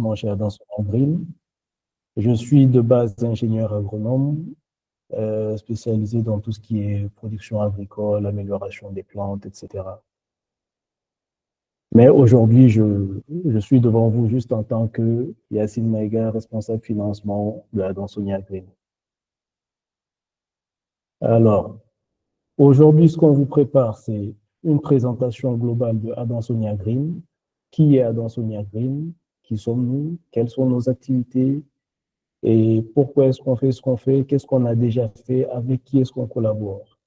financement chez Adanson Green. Je suis de base ingénieur agronome, spécialisé dans tout ce qui est production agricole, amélioration des plantes, etc. Mais aujourd'hui, je suis devant vous juste en tant que Yacine Maïga, responsable financement de Adansonia Green. Alors, aujourd'hui, ce qu'on vous prépare, c'est une présentation globale de Adansonia Green. Qui est Adansonia Green? Qui sommes-nous? Quelles sont nos activités? Et pourquoi est-ce qu'on fait ce qu'on fait? Qu'est-ce qu'on a déjà fait? Avec qui est-ce qu'on collabore?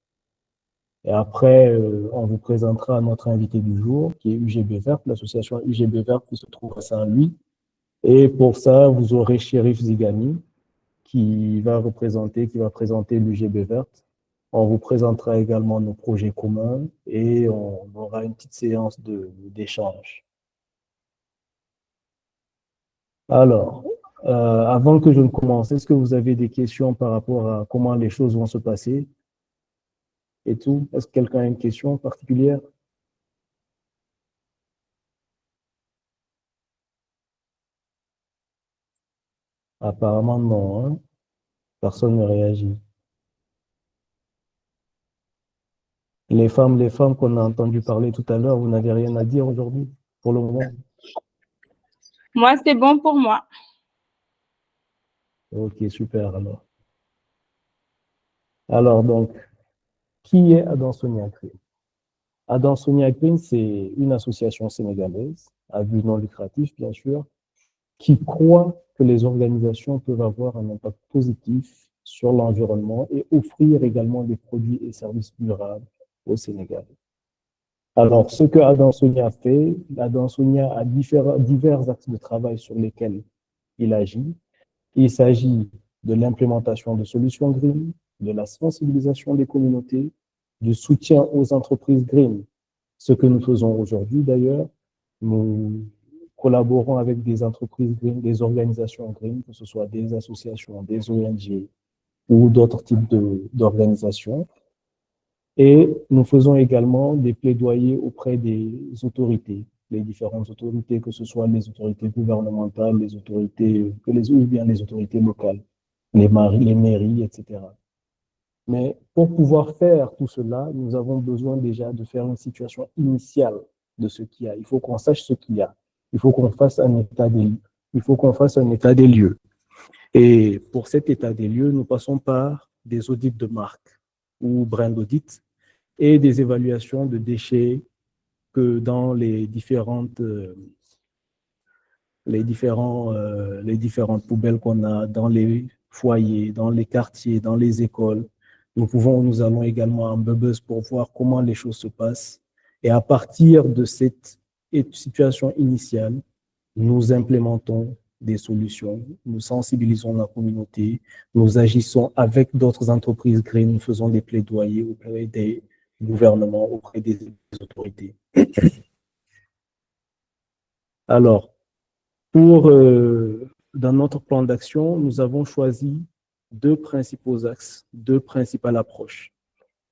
Et après, on vous présentera notre invité du jour, qui est UGB Vert, l'association UGB Vert qui se trouve à Saint-Louis. Et pour ça, vous aurez Chérif Zigani, qui va présenter l'UGB Vert. On vous présentera également nos projets communs et on aura une petite séance d'échange. Alors, avant que je ne commence, est-ce que vous avez des questions par rapport à comment les choses vont se passer et tout? Est-ce que quelqu'un a une question particulière? Apparemment, non, hein. Personne ne réagit. Les femmes qu'on a entendu parler tout à l'heure, vous n'avez rien à dire aujourd'hui, pour le moment? Moi, c'est bon pour moi. Ok, super alors. Alors donc, qui est Adansonia Green? Adansonia Green, c'est une association sénégalaise, à but non lucratif bien sûr, qui croit que les organisations peuvent avoir un impact positif sur l'environnement et offrir également des produits et services durables au Sénégal. Alors, ce que Adansonia fait, Adansonia a divers axes de travail sur lesquels il agit. Il s'agit de l'implémentation de solutions green, de la sensibilisation des communautés, du soutien aux entreprises green. Ce que nous faisons aujourd'hui d'ailleurs, nous collaborons avec des entreprises green, des organisations green, que ce soit des associations, des ONG ou d'autres types d'organisations. Et nous faisons également des plaidoyers auprès des autorités, les différentes autorités, que ce soit les autorités gouvernementales, les autorités, ou bien les autorités locales, les mairies, etc. Mais pour pouvoir faire tout cela, nous avons besoin déjà de faire une situation initiale de ce qu'il y a. Il faut qu'on sache ce qu'il y a. Il faut qu'on fasse un état des lieux. Il faut qu'on fasse un état des lieux. Et pour cet état des lieux, nous passons par des audits de marque ou brand audit et des évaluations de déchets que dans les différentes poubelles qu'on a dans les foyers, dans les quartiers, dans les écoles. Nous allons également en buzz pour voir comment les choses se passent. Et à partir de cette situation initiale, nous implémentons des solutions, nous sensibilisons la communauté, nous agissons avec d'autres entreprises green, nous faisons des plaidoyers auprès des gouvernements, auprès des autorités. Alors, dans notre plan d'action, nous avons choisi deux principaux axes, deux principales approches.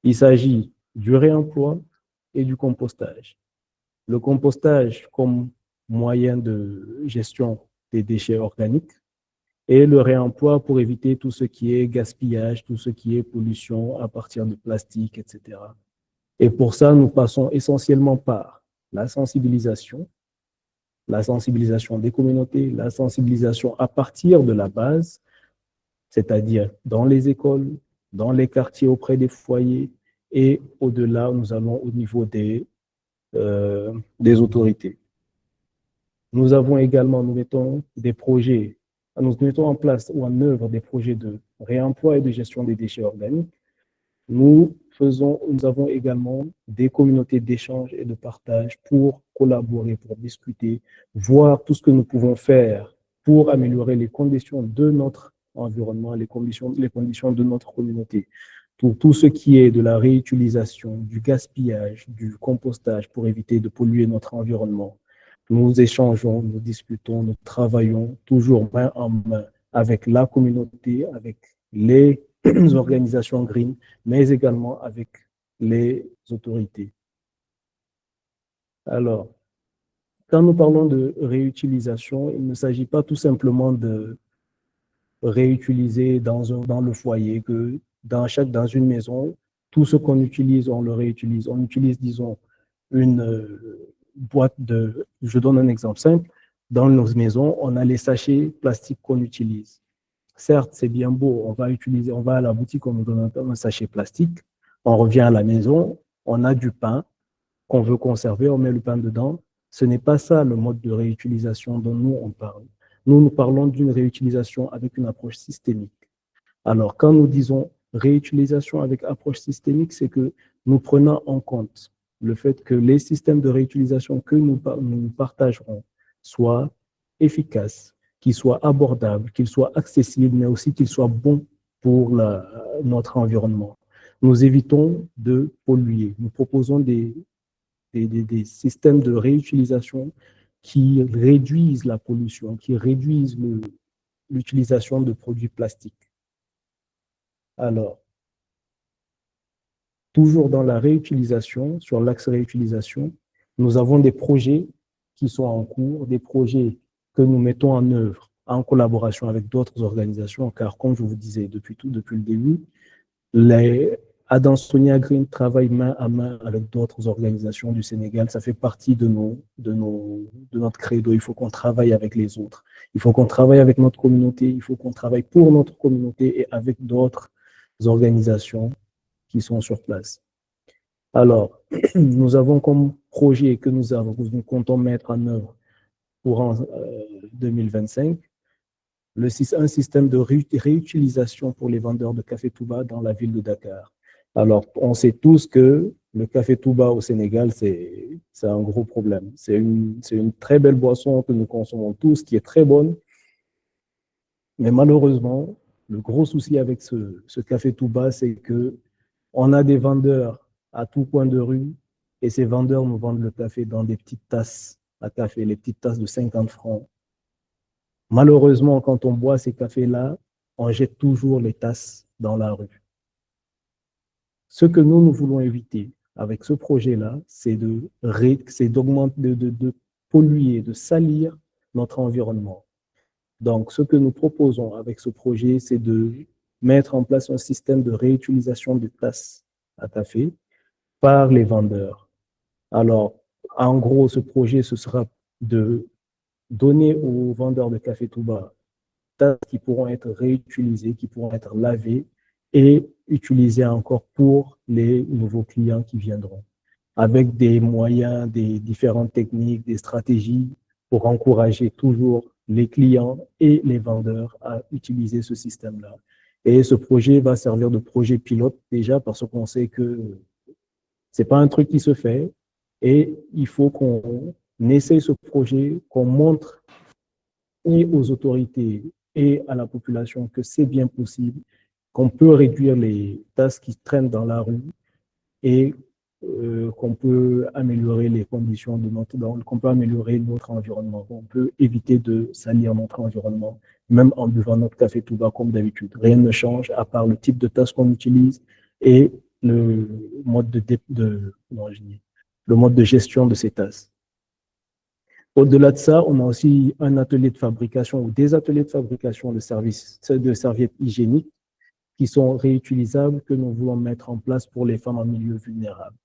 Il s'agit du réemploi et du compostage. Le compostage comme moyen de gestion des déchets organiques et le réemploi pour éviter tout ce qui est gaspillage, tout ce qui est pollution à partir de plastique, etc. Et pour ça, nous passons essentiellement par la sensibilisation des communautés, la sensibilisation à partir de la base, c'est-à-dire dans les écoles, dans les quartiers auprès des foyers, et au-delà, nous allons au niveau des autorités. Nous avons également, nous mettons en place ou en œuvre des projets de réemploi et de gestion des déchets organiques. Nous avons également des communautés d'échange et de partage pour collaborer, pour discuter, voir tout ce que nous pouvons faire pour améliorer les conditions de notre environnement, les conditions de notre communauté. Tout ce qui est de la réutilisation, du gaspillage, du compostage pour éviter de polluer notre environnement. Nous échangeons, nous discutons, nous travaillons toujours main en main avec la communauté, avec les organisations green, mais également avec les autorités. Alors, quand nous parlons de réutilisation, il ne s'agit pas tout simplement de réutiliser dans le foyer, que dans une maison, tout ce qu'on utilise, on le réutilise. On utilise, disons, une boîte de... Je donne un exemple simple. Dans nos maisons, on a les sachets plastiques qu'on utilise. Certes, c'est bien beau, on va à la boutique, on nous donne un sachet plastique, on revient à la maison, on a du pain qu'on veut conserver, on met le pain dedans. Ce n'est pas ça le mode de réutilisation dont nous, on parle. Nous parlons d'une réutilisation avec une approche systémique. Alors, quand nous disons réutilisation avec approche systémique, c'est que nous prenons en compte le fait que les systèmes de réutilisation que nous partagerons soient efficaces, qu'ils soient abordables, qu'ils soient accessibles, mais aussi qu'ils soient bons pour notre environnement. Nous évitons de polluer. Nous proposons des systèmes de réutilisation qui réduisent la pollution, qui réduisent l'utilisation de produits plastiques. Alors, toujours dans la réutilisation, sur l'axe réutilisation, nous avons des projets qui sont en cours, des projets que nous mettons en œuvre en collaboration avec d'autres organisations, car comme je vous disais depuis le début, Adansonia Green travaille main à main avec d'autres organisations du Sénégal. Ça fait partie de notre credo. Il faut qu'on travaille avec les autres. Il faut qu'on travaille avec notre communauté. Il faut qu'on travaille pour notre communauté et avec d'autres organisations qui sont sur place. Alors, nous avons comme projet que nous comptons mettre en œuvre courant 2025 un système de réutilisation pour les vendeurs de café Touba dans la ville de Dakar. Alors, on sait tous que le café Touba au Sénégal, c'est un gros problème. C'est une très belle boisson que nous consommons tous, qui est très bonne. Mais malheureusement, le gros souci avec ce café Touba, c'est que on a des vendeurs à tout coin de rue et ces vendeurs nous vendent le café dans des petites tasses à café, les petites tasses de 50 francs. Malheureusement, quand on boit ces cafés-là, on jette toujours les tasses dans la rue. Ce que nous voulons éviter avec ce projet-là, c'est d'augmenter, de polluer, de salir notre environnement. Donc, ce que nous proposons avec ce projet, c'est de mettre en place un système de réutilisation de tasses à café par les vendeurs. Alors, en gros, ce projet, ce sera de donner aux vendeurs de café Touba tasses qui pourront être réutilisées, qui pourront être lavées et utilisées encore pour les nouveaux clients qui viendront, avec des moyens, des différentes techniques, des stratégies pour encourager toujours les clients et les vendeurs à utiliser ce système-là. Et ce projet va servir de projet pilote déjà parce qu'on sait que c'est pas un truc qui se fait et il faut qu'on essaye ce projet, qu'on montre et aux autorités et à la population que c'est bien possible, qu'on peut réduire les tasses qui traînent dans la rue et qu'on peut améliorer les conditions qu'on peut améliorer notre environnement, qu'on peut éviter de salir notre environnement, même en buvant notre café Touba comme d'habitude. Rien ne change à part le type de tasse qu'on utilise et le mode le mode de gestion de ces tasses. Au-delà de ça, on a aussi un atelier de fabrication ou des ateliers de fabrication de serviettes hygiéniques qui sont réutilisables que nous voulons mettre en place pour les femmes en milieu vulnérable.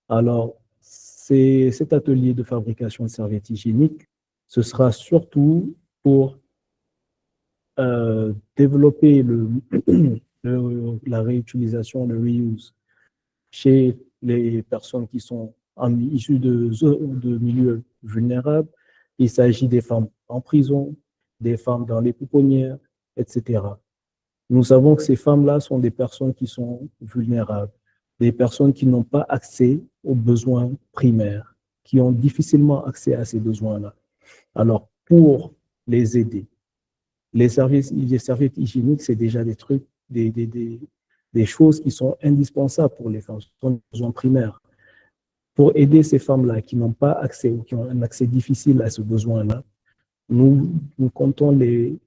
Alors, cet atelier de fabrication de serviettes hygiéniques, ce sera surtout pour développer la réutilisation, le reuse chez les personnes qui sont issues de milieux vulnérables. Il s'agit des femmes en prison, des femmes dans les pouponnières, etc. Nous savons que ces femmes-là sont des personnes qui sont vulnérables, des personnes qui n'ont pas accès aux besoins primaires, qui ont difficilement accès à ces besoins-là. Alors, pour les aider, les serviettes hygiéniques, c'est déjà des trucs, des choses qui sont indispensables pour les femmes, ce sont des besoins primaires. Pour aider ces femmes-là qui n'ont pas accès ou qui ont un accès difficile à ce besoin-là, nous comptons les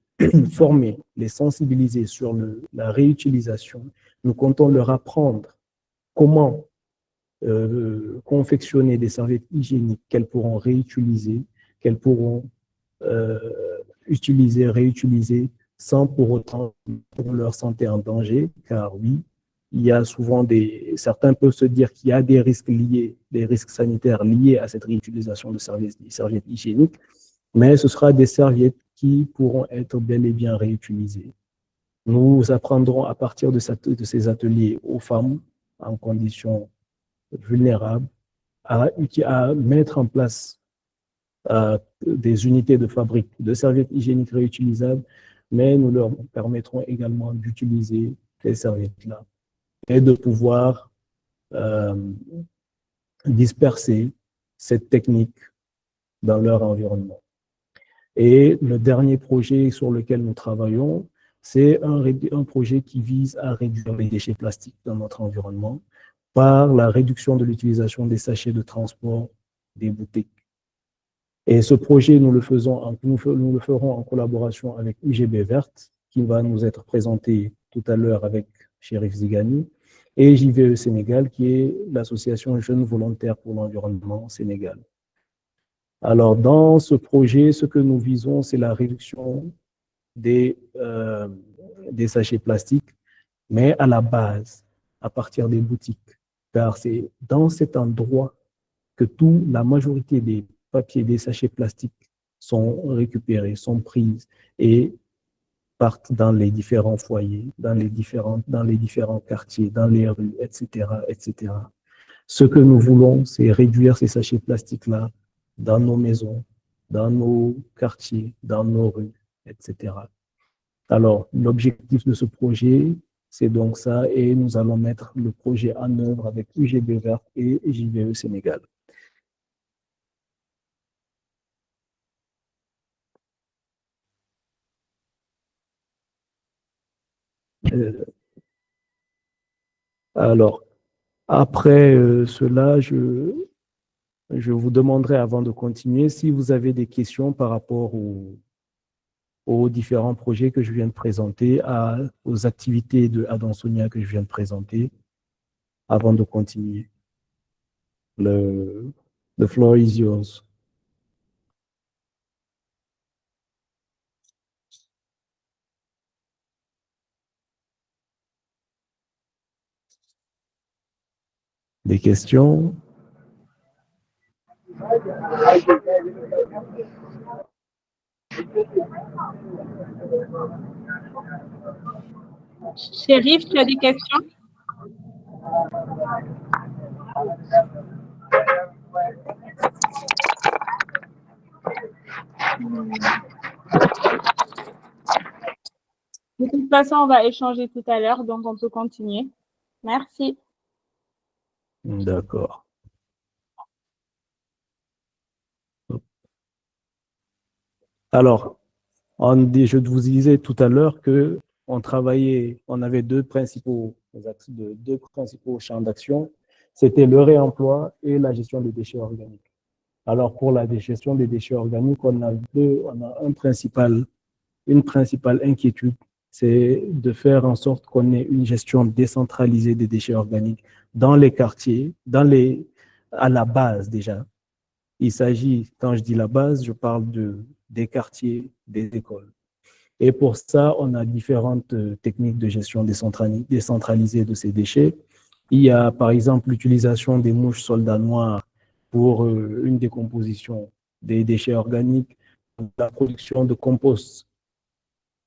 former, les sensibiliser sur la réutilisation. Nous comptons leur apprendre comment confectionner des serviettes hygiéniques qu'elles pourront réutiliser, qu'elles pourront utiliser, réutiliser, sans pour autant mettre leur santé en danger, car oui, il y a souvent certains peuvent se dire qu'il y a des risques liés, des risques sanitaires liés à cette réutilisation de serviettes hygiéniques, mais ce sera des serviettes qui pourront être bel et bien réutilisées. Nous apprendrons à partir de ces ateliers aux femmes en conditions vulnérables à mettre en place des unités de fabrique de serviettes hygiéniques réutilisables, mais nous leur permettrons également d'utiliser ces serviettes-là et de pouvoir disperser cette technique dans leur environnement. Et le dernier projet sur lequel nous travaillons, c'est un projet qui vise à réduire les déchets plastiques dans notre environnement par la réduction de l'utilisation des sachets de transport des bouteilles. Et ce projet, nous le ferons en collaboration avec UGB Verte, qui va nous être présenté tout à l'heure avec Chérif Zigani, et JVE Sénégal, qui est l'association Jeunes Volontaires pour l'Environnement Sénégal. Alors, dans ce projet, ce que nous visons, c'est la réduction des sachets plastiques, mais à la base, à partir des boutiques, car c'est dans cet endroit que la majorité des papiers, des sachets plastiques sont récupérés, sont prises et partent dans les différents foyers, dans les différents quartiers, dans les rues, etc., etc. Ce que nous voulons, c'est réduire ces sachets plastiques-là dans nos maisons, dans nos quartiers, dans nos rues, etc. Alors, l'objectif de ce projet, c'est donc ça, et nous allons mettre le projet en œuvre avec UGB Vert et JVE Sénégal. Alors, après cela, je vous demanderai avant de continuer si vous avez des questions par rapport aux différents projets que je viens de présenter, aux activités de Adansonia que je viens de présenter, avant de continuer. The floor is yours. Des questions? Chérif, tu as des questions? De toute façon, on va échanger tout à l'heure, donc on peut continuer. Merci. D'accord. Alors, je vous disais tout à l'heure qu'on avait deux principaux champs d'action. C'était le réemploi et la gestion des déchets organiques. Alors, pour la gestion des déchets organiques, on a une principale inquiétude, c'est de faire en sorte qu'on ait une gestion décentralisée des déchets organiques dans les quartiers, à la base déjà. Il s'agit, quand je dis la base, je parle des quartiers, des écoles. Et pour ça, on a différentes techniques de gestion décentralisée de ces déchets. Il y a par exemple l'utilisation des mouches soldats noirs pour une décomposition des déchets organiques, la production de compost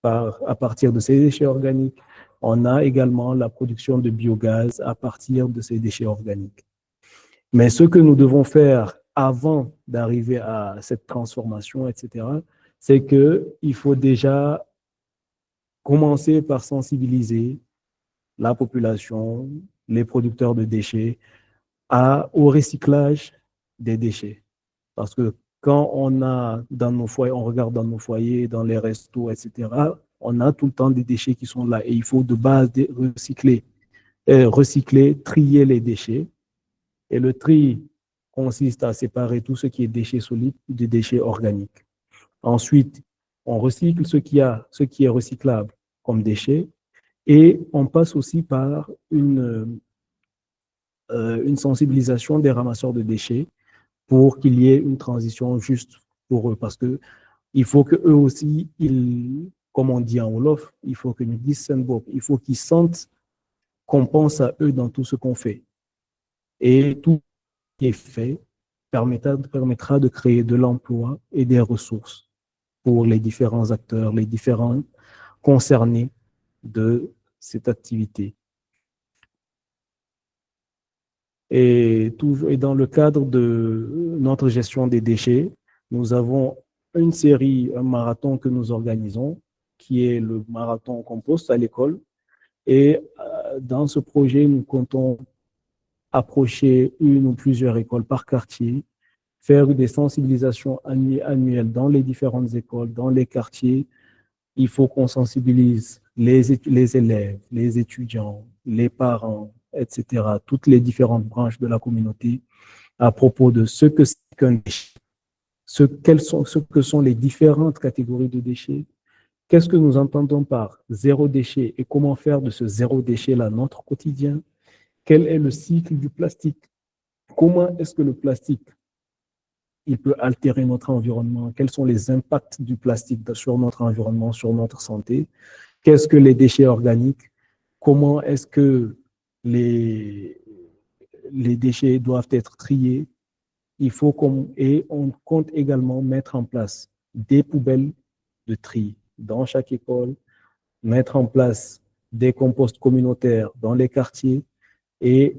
à partir de ces déchets organiques. On a également la production de biogaz à partir de ces déchets organiques. Mais ce que nous devons faire avant d'arriver à cette transformation, etc., c'est qu'il faut déjà commencer par sensibiliser la population, les producteurs de déchets, au recyclage des déchets. Parce que quand on a dans nos foyers, on regarde dans nos foyers, dans les restos, etc., on a tout le temps des déchets qui sont là et il faut de base recycler, trier les déchets. Et le tri consiste à séparer tout ce qui est déchets solides des déchets organiques. Ensuite, on recycle ce qui est recyclable comme déchets et on passe aussi par une une sensibilisation des ramasseurs de déchets pour qu'il y ait une transition juste pour eux. Parce que il faut qu'eux aussi, comme on dit en Wolof, il faut que nous disent il faut qu'ils sentent qu'on pense à eux dans tout ce qu'on fait. Et tout ce qui est fait permettra de créer de l'emploi et des ressources pour les différents acteurs, les différents concernés de cette activité. Et dans le cadre de notre gestion des déchets, nous avons une série, un marathon que nous organisons, qui est le marathon compost à l'école. Et dans ce projet, nous comptons approcher une ou plusieurs écoles par quartier, faire des sensibilisations annuelles dans les différentes écoles, dans les quartiers. Il faut qu'on sensibilise les élèves, les étudiants, les parents, etc., toutes les différentes branches de la communauté à propos de ce que c'est qu'un déchet, ce que sont les différentes catégories de déchets, qu'est-ce que nous entendons par zéro déchet et comment faire de ce zéro déchet-là notre quotidien, quel est le cycle du plastique, comment est-ce que le plastique il peut altérer notre environnement, quels sont les impacts du plastique sur notre environnement, sur notre santé, qu'est-ce que les déchets organiques, comment est-ce que les, les déchets doivent être triés. Et on compte également mettre en place des poubelles de tri dans chaque école, mettre en place des composts communautaires dans les quartiers et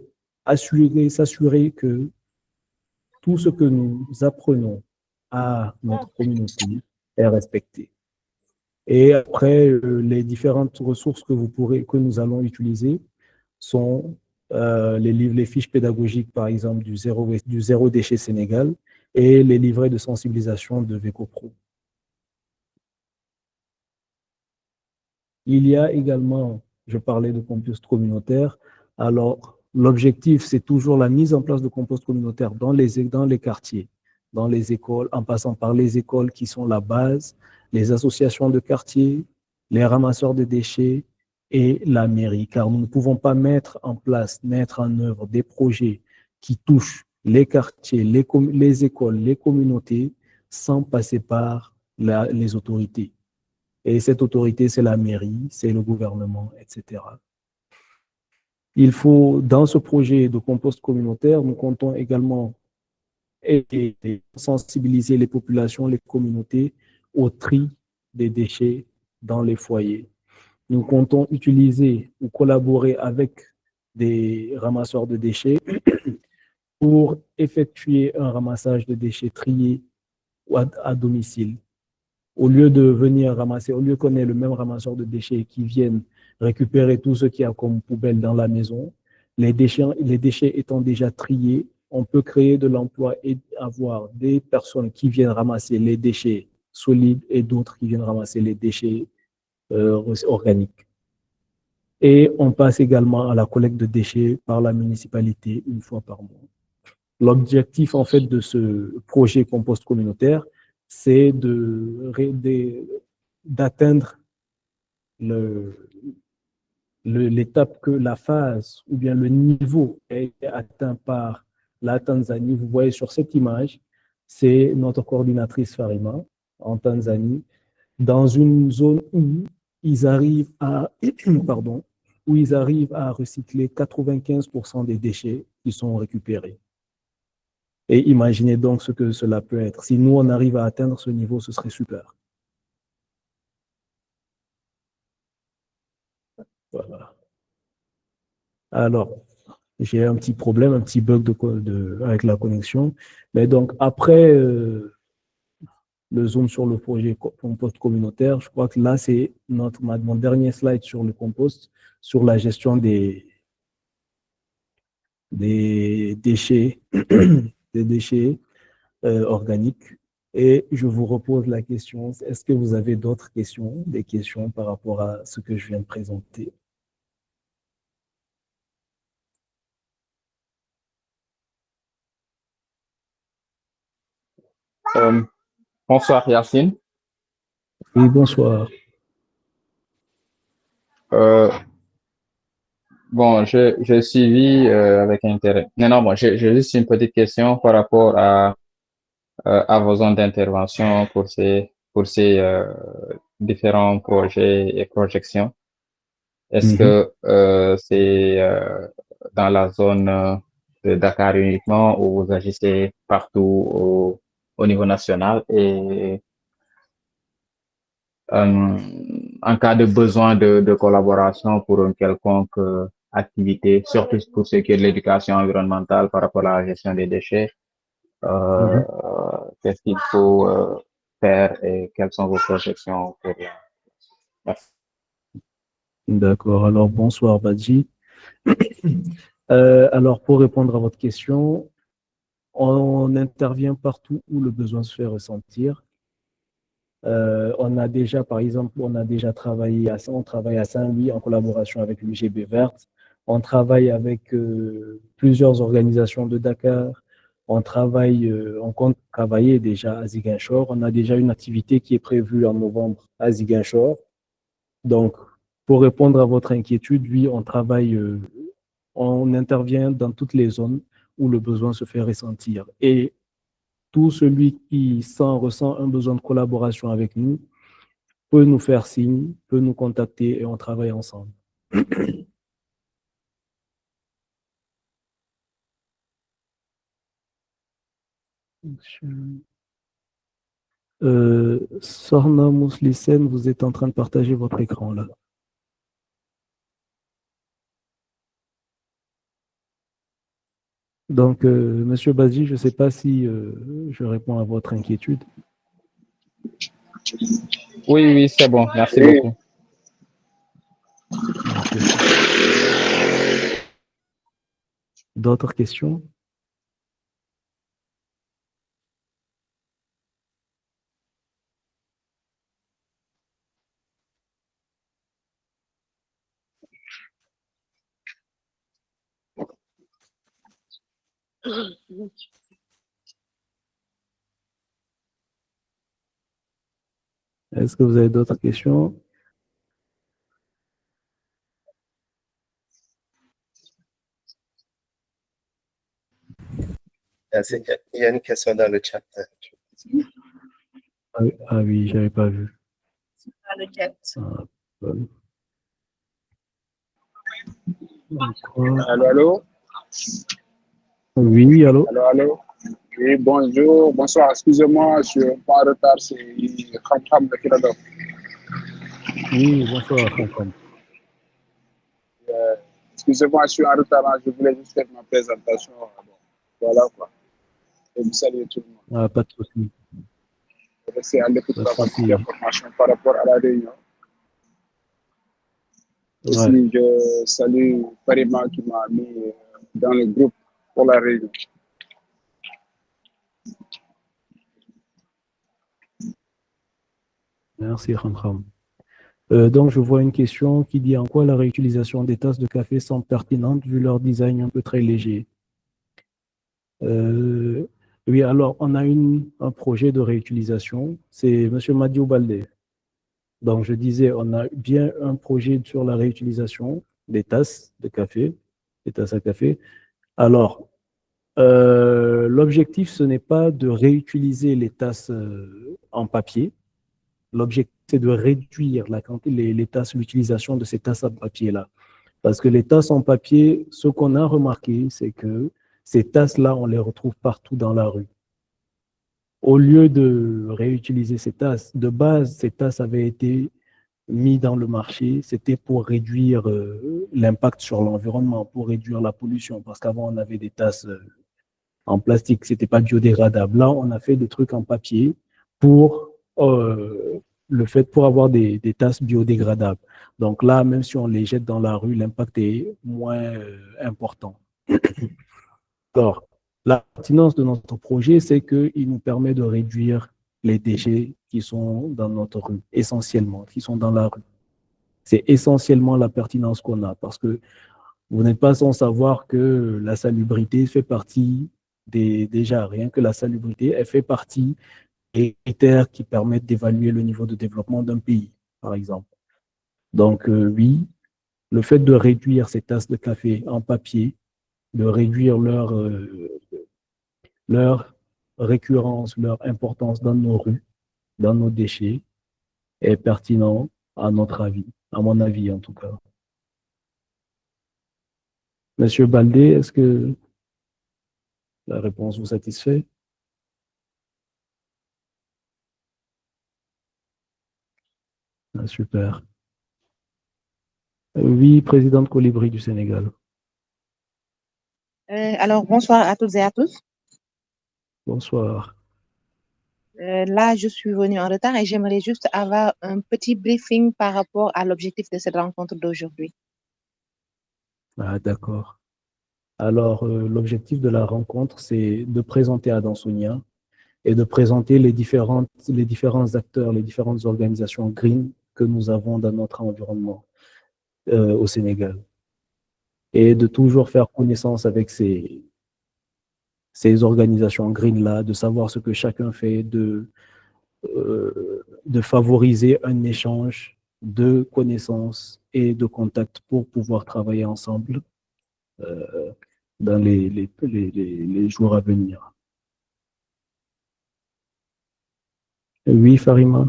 s'assurer que tout ce que nous apprenons à notre communauté est respecté. Et après, les différentes ressources que nous allons utiliser sont les fiches pédagogiques, par exemple, du zéro déchet Sénégal et les livrets de sensibilisation de VecoPro. Il y a également, je parlais de compost communautaire, alors l'objectif, c'est toujours la mise en place de compost communautaire dans les quartiers, dans les écoles, en passant par les écoles qui sont la base, les associations de quartier, les ramasseurs de déchets et la mairie, car nous ne pouvons pas mettre en œuvre des projets qui touchent les quartiers, les écoles, les communautés, sans passer par les autorités. Et cette autorité, c'est la mairie, c'est le gouvernement, etc. Il faut, dans ce projet de compost communautaire, nous comptons également sensibiliser les populations, les communautés au tri des déchets dans les foyers. Nous comptons utiliser ou collaborer avec des ramasseurs de déchets pour effectuer un ramassage de déchets triés à domicile. Au lieu de venir ramasser, au lieu qu'on ait le même ramasseur de déchets qui viennent récupérer tout ce qu'il y a comme poubelle dans la maison, les déchets étant déjà triés, on peut créer de l'emploi et avoir des personnes qui viennent ramasser les déchets solides et d'autres qui viennent ramasser les déchets organiques. Et on passe également à la collecte de déchets par la municipalité une fois par mois. L'objectif, en fait, de ce projet compost communautaire, c'est d'atteindre l'étape la phase ou bien le niveau a été atteint par la Tanzanie. Vous voyez sur cette image, c'est notre coordinatrice Farima en Tanzanie, dans une zone où ils arrivent à, pardon, où ils arrivent à recycler 95% des déchets qui sont récupérés. Et imaginez donc ce que cela peut être. Si nous, on arrive à atteindre ce niveau, ce serait super. Voilà. Alors, j'ai un petit problème, un petit bug avec la connexion. Mais donc, après le zoom sur le projet compost communautaire, je crois que là, c'est mon dernier slide sur le compost, sur la gestion des déchets, des déchets organiques. Et je vous repose la question, est-ce que vous avez d'autres questions, des questions par rapport à ce que je viens de présenter? Bonsoir Yacine. Oui, bonsoir. Bon, j'ai suivi avec intérêt. Non, non, bon, j'ai juste une petite question par rapport à vos zones d'intervention pour ces différents projets et projections. Est-ce Mhm. que c'est dans la zone de Dakar uniquement ou vous agissez partout au niveau national et euh, en cas de besoin de collaboration pour une quelconque activité, surtout pour ce qui est de l'éducation environnementale par rapport à la gestion des déchets, euh, Mhm. qu'est-ce qu'il faut faire et quelles sont vos projections pour la... D'accord. Alors, bonsoir, Badji. Alors, pour répondre à votre question, on intervient partout où le besoin se fait ressentir. On a déjà, par exemple, on travaille à Saint-Louis en collaboration avec l'UGB Verte. On travaille avec plusieurs organisations de Dakar. On compte travailler déjà à Ziguinchor. On a déjà une activité qui est prévue en novembre à Ziguinchor. Donc, pour répondre à votre inquiétude, oui, on intervient dans toutes les zones où le besoin se fait ressentir. Et tout celui qui ressent un besoin de collaboration avec nous peut nous faire signe, peut nous contacter et on travaille ensemble. Sorna Mouslissen, vous êtes en train de partager votre écran là. Donc, Monsieur Bazi, je ne sais pas si je réponds à votre inquiétude. Oui, oui, c'est bon. Merci Oui, beaucoup. Ok. D'autres questions? Est-ce que vous avez d'autres questions? il y a une question dans le chat. Ah oui, je n'avais pas vu. Dans le chat. Ah, bon. Encore. Allô, allô? Oui, allô? Allô, allô? Oui, bonjour, bonsoir, excusez-moi, je suis un peu en retard, c'est Khamkham de Philadelphie. Oui, bonsoir, Khamkham. Excusez-moi, je suis en retard, hein, je voulais juste faire ma présentation. Bon, voilà quoi. Et vous saluez tout le monde. Ah, pas de souci. Restez à l'écoute Pas de de votre souci. information par rapport à la réunion. Ouais. Aussi, je salue Parima qui m'a mis dans le groupe pour la réunion. Merci, Khamkham. Donc, je vois une question qui dit en quoi la réutilisation des tasses de café semble pertinente vu leur design un peu très léger. Oui, alors, on a un projet de réutilisation. C'est M. Madiou Baldé. Donc, je disais, on a bien un projet sur la réutilisation des tasses de café, des tasses à café. Alors, l'objectif, ce n'est pas de réutiliser les tasses en papier. L'objectif, c'est de réduire les tasses, l'utilisation de ces tasses en papier-là. Parce que les tasses en papier, ce qu'on a remarqué, c'est que ces tasses-là, on les retrouve partout dans la rue. Au lieu de réutiliser ces tasses, de base, ces tasses avaient été mises dans le marché, c'était pour réduire l'impact sur l'environnement, pour réduire la pollution. Parce qu'avant, on avait des tasses en plastique, c'était pas biodégradable. Là, on a fait des trucs en papier pour pour avoir des tasses biodégradables. Donc là, même si on les jette dans la rue, l'impact est moins important. Alors, la pertinence de notre projet, c'est qu'il nous permet de réduire les déchets qui sont dans notre rue, essentiellement, qui sont dans la rue. C'est essentiellement la pertinence qu'on a parce que vous n'êtes pas sans savoir que la salubrité fait partie déjà, rien que la salubrité, elle fait partie des critères qui permettent d'évaluer le niveau de développement d'un pays, par exemple. Donc, oui, Le fait de réduire ces tasses de café en papier, de réduire leur récurrence, leur importance dans nos rues, dans nos déchets, est pertinent à notre avis, à mon avis en tout cas. Monsieur Baldé, est-ce que la réponse vous satisfait? Ah, super. Oui, présidente Colibri du Sénégal. Alors, bonsoir à toutes et à tous. Bonsoir. Là, je suis venue en retard et j'aimerais juste avoir un petit briefing par rapport à l'objectif de cette rencontre d'aujourd'hui. Ah, d'accord. Alors, l'objectif de la rencontre, c'est de présenter Adam Sonia et de présenter les différents acteurs, les différentes organisations green que nous avons dans notre environnement au Sénégal. Et de toujours faire connaissance avec ces organisations green-là, de savoir ce que chacun fait, de favoriser un échange de connaissances et de contacts pour pouvoir travailler ensemble dans les jours à venir. Oui, Farima.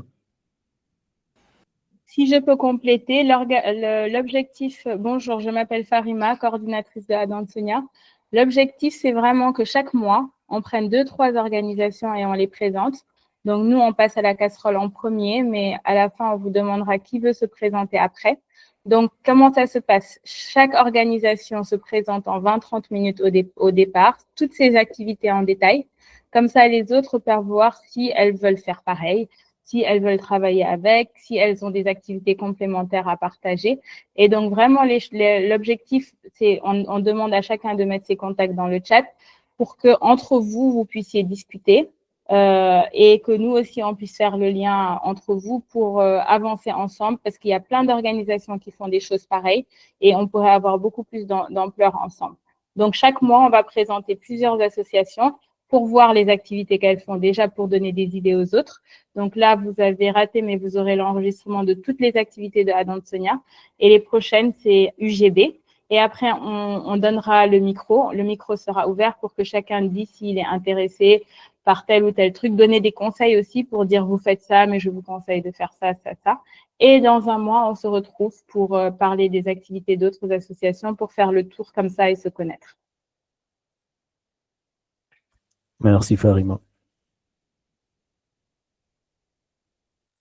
Si je peux compléter, l'objectif, bonjour, je m'appelle Farima, coordinatrice de Adam Sonia. L'objectif, c'est vraiment que chaque mois, on prenne 2-3 organisations et on les présente. Donc, nous, on passe à la casserole en premier, mais à la fin, on vous demandera qui veut se présenter après. Donc, comment ça se passe? Chaque organisation se présente en 20-30 minutes au départ, toutes ses activités en détail. Comme ça, les autres peuvent voir si elles veulent faire pareil, si elles veulent travailler avec, si elles ont des activités complémentaires à partager. Et donc, vraiment, l'objectif, c'est on demande à chacun de mettre ses contacts dans le chat pour que entre vous, vous puissiez discuter et que nous aussi, on puisse faire le lien entre vous pour avancer ensemble parce qu'il y a plein d'organisations qui font des choses pareilles et on pourrait avoir beaucoup plus d'ampleur ensemble. Donc, chaque mois, on va présenter plusieurs associations pour voir les activités qu'elles font déjà pour donner des idées aux autres. Donc là, vous avez raté, mais vous aurez l'enregistrement de toutes les activités de Adam Sonia. Et les prochaines, c'est UGB. Et après, on donnera le micro. Le micro sera ouvert pour que chacun dise s'il est intéressé par tel ou tel truc. Donner des conseils aussi pour dire vous faites ça, mais je vous conseille de faire ça, ça, ça. Et dans un mois, on se retrouve pour parler des activités d'autres associations pour faire le tour comme ça et se connaître. Merci Farima.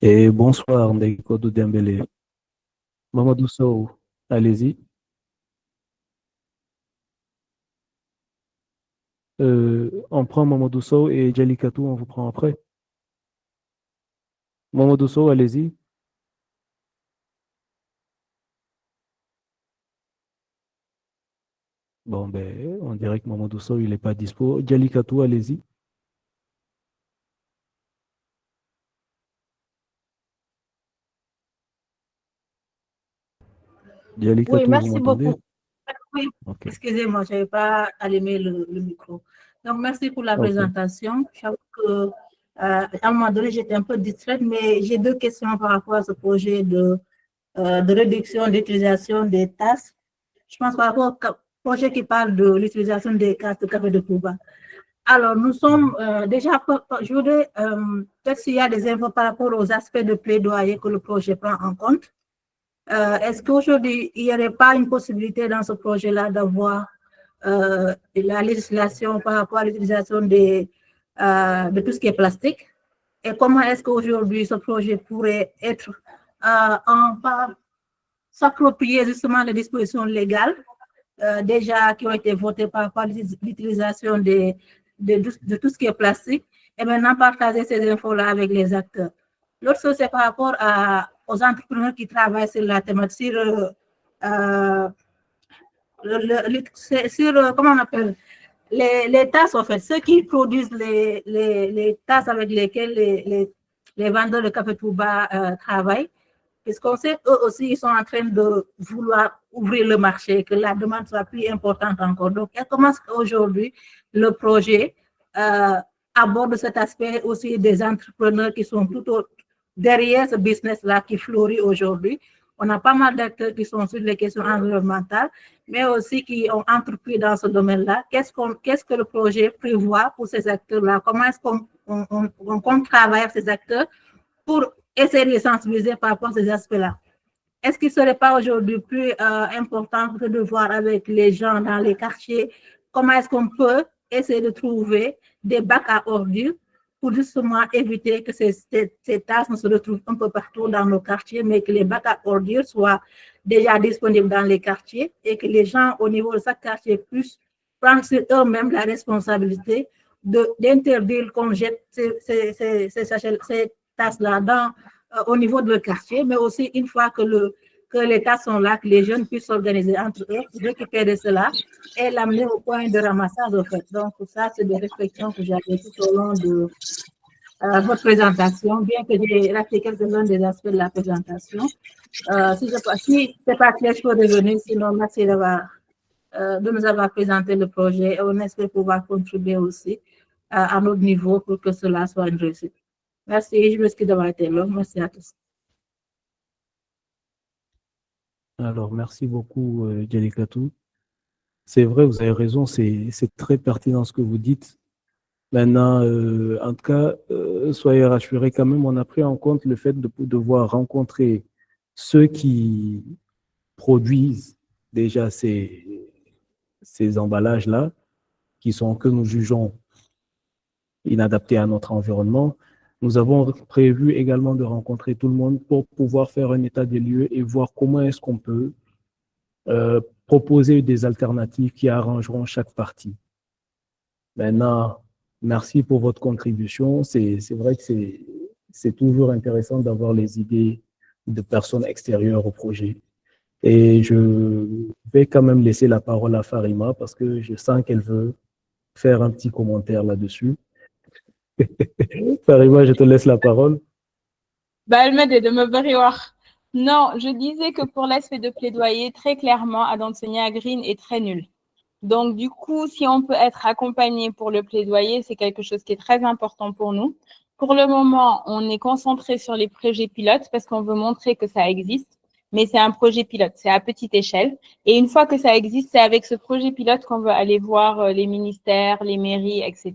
Et bonsoir Ndeko Dembélé. Mamadou Sow, allez-y. On prend Mamadou Sow et Djalikatou, on vous prend après. Mamadou Sow, allez-y. Bon, ben, on dirait que Mamadou Sow, il n'est pas dispo. Djalikatou, allez-y. Djalikatou, Oui, merci vous m'entendez? beaucoup. Oui, Okay. excusez-moi, je n'avais pas allumé le micro. Donc, merci pour la Okay. présentation. J'avoue que, à un moment donné, j'étais un peu distraite, mais j'ai 2 questions par rapport à ce projet de réduction d'utilisation des tasses. Je pense par rapport au projet qui parle de l'utilisation des tasses de café de Touba. Alors, nous sommes déjà, je voudrais peut-être s'il y a des infos par rapport aux aspects de plaidoyer que le projet prend en compte. Est-ce qu'aujourd'hui, il n'y aurait pas une possibilité dans ce projet-là d'avoir la législation par rapport à l'utilisation de tout ce qui est plastique? Et comment est-ce qu'aujourd'hui, ce projet pourrait être s'approprier justement les dispositions légales déjà qui ont été votées par rapport à l'utilisation de tout ce qui est plastique et maintenant partager ces infos-là avec les acteurs. L'autre chose, c'est par rapport aux entrepreneurs qui travaillent sur la thématique, comment on appelle, les tasses, en fait, ceux qui produisent les tasses avec lesquelles les vendeurs de café Touba travaillent. Puisqu'on sait eux aussi, ils sont en train de vouloir ouvrir le marché, que la demande soit plus importante encore. Donc, comment aujourd'hui le projet aborde cet aspect aussi des entrepreneurs qui sont plutôt derrière ce business-là qui fleurit aujourd'hui On a pas mal d'acteurs qui sont sur les questions environnementales, mais aussi qui ont entrepris dans ce domaine-là. Qu'est-ce que le projet prévoit pour ces acteurs-là? Comment est-ce qu'on compte travailler avec ces acteurs pour essayer de les sensibiliser par rapport à ces aspects-là? Est-ce qu'il ne serait pas aujourd'hui plus important de voir avec les gens dans les quartiers comment est-ce qu'on peut essayer de trouver des bacs à ordures pour justement éviter que ces tasses ne se retrouvent un peu partout dans nos quartiers, mais que les bacs à ordures soient déjà disponibles dans les quartiers et que les gens au niveau de chaque quartier puissent prendre sur eux-mêmes la responsabilité d'interdire qu'on jette ces tasses-là au niveau de le quartier, mais aussi une fois que les tasses sont là, que les jeunes puissent s'organiser entre eux, récupérer cela et l'amener au point de ramassage, en fait. Donc, ça, c'est des réflexions que j'avais tout au long de votre présentation, bien que j'ai raté quelques-uns des aspects de la présentation. Si ce n'est pas clair, je peux revenir, sinon, merci de nous avoir présenté le projet et on espère pouvoir contribuer aussi à notre niveau pour que cela soit une réussite. Merci, je m'excuse d'avoir été long. Merci à tous. Alors, merci beaucoup, Djelikatou. C'est vrai, vous avez raison, c'est très pertinent ce que vous dites. Maintenant, en tout cas, soyez rassurés quand même, on a pris en compte le fait de devoir rencontrer ceux qui produisent déjà ces emballages-là, que nous jugeons inadaptés à notre environnement. Nous avons prévu également de rencontrer tout le monde pour pouvoir faire un état des lieux et voir comment est-ce qu'on peut proposer des alternatives qui arrangeront chaque partie. Maintenant, merci pour votre contribution. C'est vrai que c'est toujours intéressant d'avoir les idées de personnes extérieures au projet. Et je vais quand même laisser la parole à Farima parce que je sens qu'elle veut faire un petit commentaire là-dessus. Farima, je te laisse la parole. Non, je disais que pour l'aspect de plaidoyer, très clairement, Adansonia Green est très nul. Donc, du coup, si on peut être accompagné pour le plaidoyer, c'est quelque chose qui est très important pour nous. Pour le moment, on est concentré sur les projets pilotes parce qu'on veut montrer que ça existe, mais c'est un projet pilote, c'est à petite échelle. Et une fois que ça existe, c'est avec ce projet pilote qu'on veut aller voir les ministères, les mairies, etc.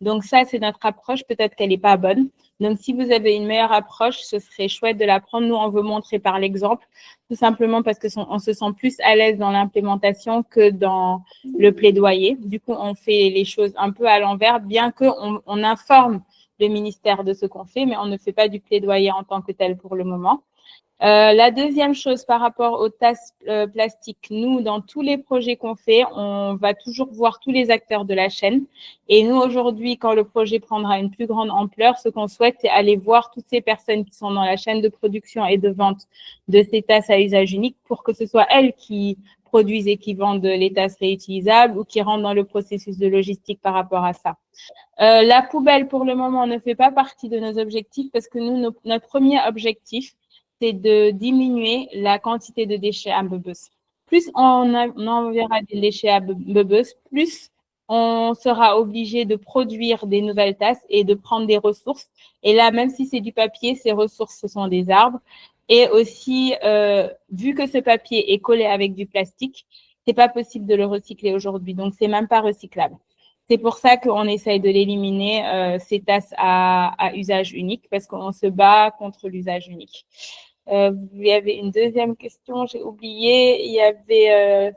Donc, ça, c'est notre approche. Peut-être qu'elle n'est pas bonne. Donc, si vous avez une meilleure approche, ce serait chouette de la prendre. Nous, on veut montrer par l'exemple, tout simplement parce qu'on se sent plus à l'aise dans l'implémentation que dans le plaidoyer. Du coup, on fait les choses un peu à l'envers, bien qu'on informe le ministère de ce qu'on fait, mais on ne fait pas du plaidoyer en tant que tel pour le moment. La deuxième chose par rapport aux tasses plastiques, nous, dans tous les projets qu'on fait, on va toujours voir tous les acteurs de la chaîne. Et nous, aujourd'hui, quand le projet prendra une plus grande ampleur, ce qu'on souhaite, c'est aller voir toutes ces personnes qui sont dans la chaîne de production et de vente de ces tasses à usage unique pour que ce soit elles qui produisent et qui vendent les tasses réutilisables ou qui rentrent dans le processus de logistique par rapport à ça. La poubelle, pour le moment, ne fait pas partie de nos objectifs parce que nous, notre premier objectif, c'est de diminuer la quantité de déchets à Mbebes. Plus on enverra des déchets à Mbebes, plus on sera obligé de produire des nouvelles tasses et de prendre des ressources. Et là, même si c'est du papier, ces ressources, ce sont des arbres. Et aussi, vu que ce papier est collé avec du plastique, c'est pas possible de le recycler aujourd'hui. Donc, c'est même pas recyclable. C'est pour ça qu'on essaye de l'éliminer, ces tasses à usage unique, parce qu'on se bat contre l'usage unique. Il y avait une deuxième question, j'ai oublié. Il y avait...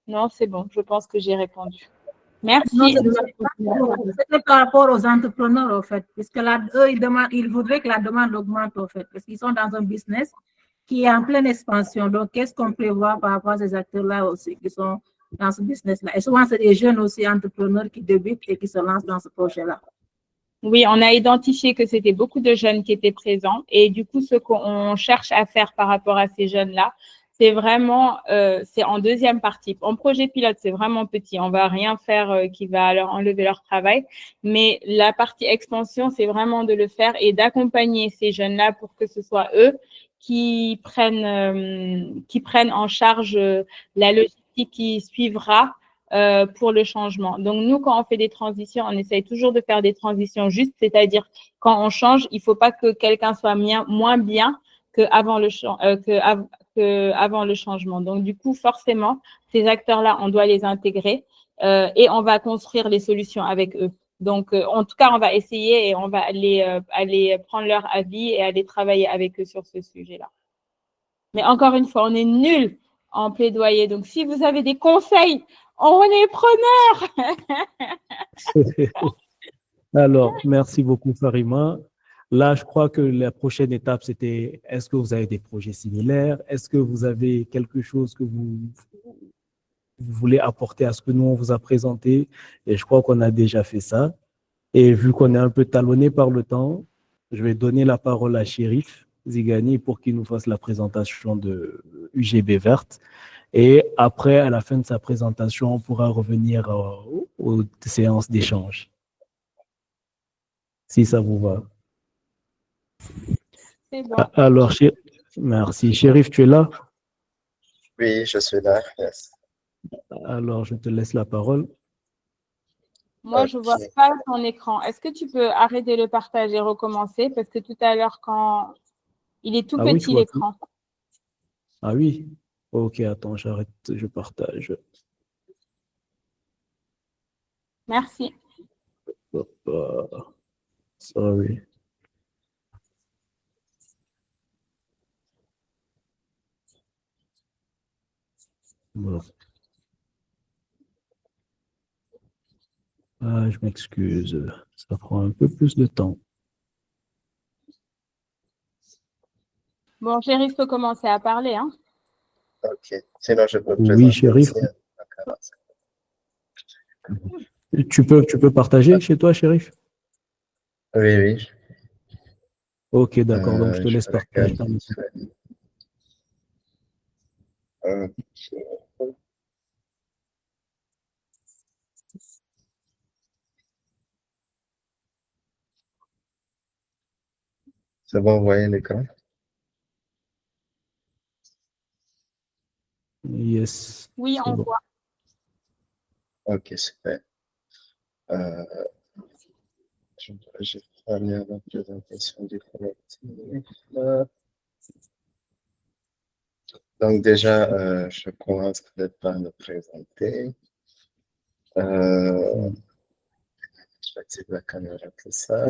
Non, c'est bon, je pense que j'ai répondu. Merci. C'était par rapport aux entrepreneurs, en fait, parce que là, eux, ils voudraient que la demande augmente, en fait, parce qu'ils sont dans un business qui est en pleine expansion. Donc, qu'est-ce qu'on prévoit par rapport à ces acteurs-là aussi qui sont dans ce business-là? Et souvent, c'est des jeunes aussi entrepreneurs qui débutent et qui se lancent dans ce projet-là. Oui, on a identifié que c'était beaucoup de jeunes qui étaient présents. Et du coup, ce qu'on cherche à faire par rapport à ces jeunes-là, c'est vraiment, c'est en deuxième partie. En projet pilote, c'est vraiment petit. On va rien faire qui va leur enlever leur travail. Mais la partie expansion, c'est vraiment de le faire et d'accompagner ces jeunes-là pour que ce soit eux qui prennent en charge la logistique qui suivra pour le changement. Donc, nous, quand on fait des transitions, on essaye toujours de faire des transitions justes, c'est-à-dire quand on change, il ne faut pas que quelqu'un soit moins bien qu'avant le changement. Donc, du coup, forcément, ces acteurs-là, on doit les intégrer et on va construire les solutions avec eux. Donc, en tout cas, on va essayer et on va aller prendre leur avis et aller travailler avec eux sur ce sujet-là. Mais encore une fois, on est nuls en plaidoyer. Donc, si vous avez des conseils, on est preneurs. Alors, merci beaucoup, Farima. Là, je crois que la prochaine étape, c'était est-ce que vous avez des projets similaires? Est-ce que vous avez quelque chose que vous voulez apporter à ce que nous, on vous a présenté? Et je crois qu'on a déjà fait ça. Et vu qu'on est un peu talonné par le temps, je vais donner la parole à Chérif Zigani pour qu'il nous fasse la présentation de UGB Verte. Et après, à la fin de sa présentation, on pourra revenir aux séances d'échange. Si ça vous va. C'est bon. Alors, merci. Chérif, tu es là? Oui, je suis là. Yes. Alors, je te laisse la parole. Moi, je ne vois pas ton écran. Est-ce que tu peux arrêter le partage et recommencer? Parce que tout à l'heure, quand il est tout oui, petit, l'écran. Ah oui? Ok, attends, j'arrête, je partage. Merci. Sorry. Bon. Ah, je m'excuse, ça prend un peu plus de temps. Bon, Chérif peut commencer à parler, hein? Ok. Sinon, je peux Oui, Chérif. Tu peux partager chez toi, Chérif? Oui, oui. Ok, d'accord, donc je te laisse partager. C'est bon, vous voyez l'écran? Yes. Oui, on bon. voit. Ok, super. Je vais faire la présentation du collectif. Donc déjà, je commence peut-être par me présenter. J'active la caméra, tout ça.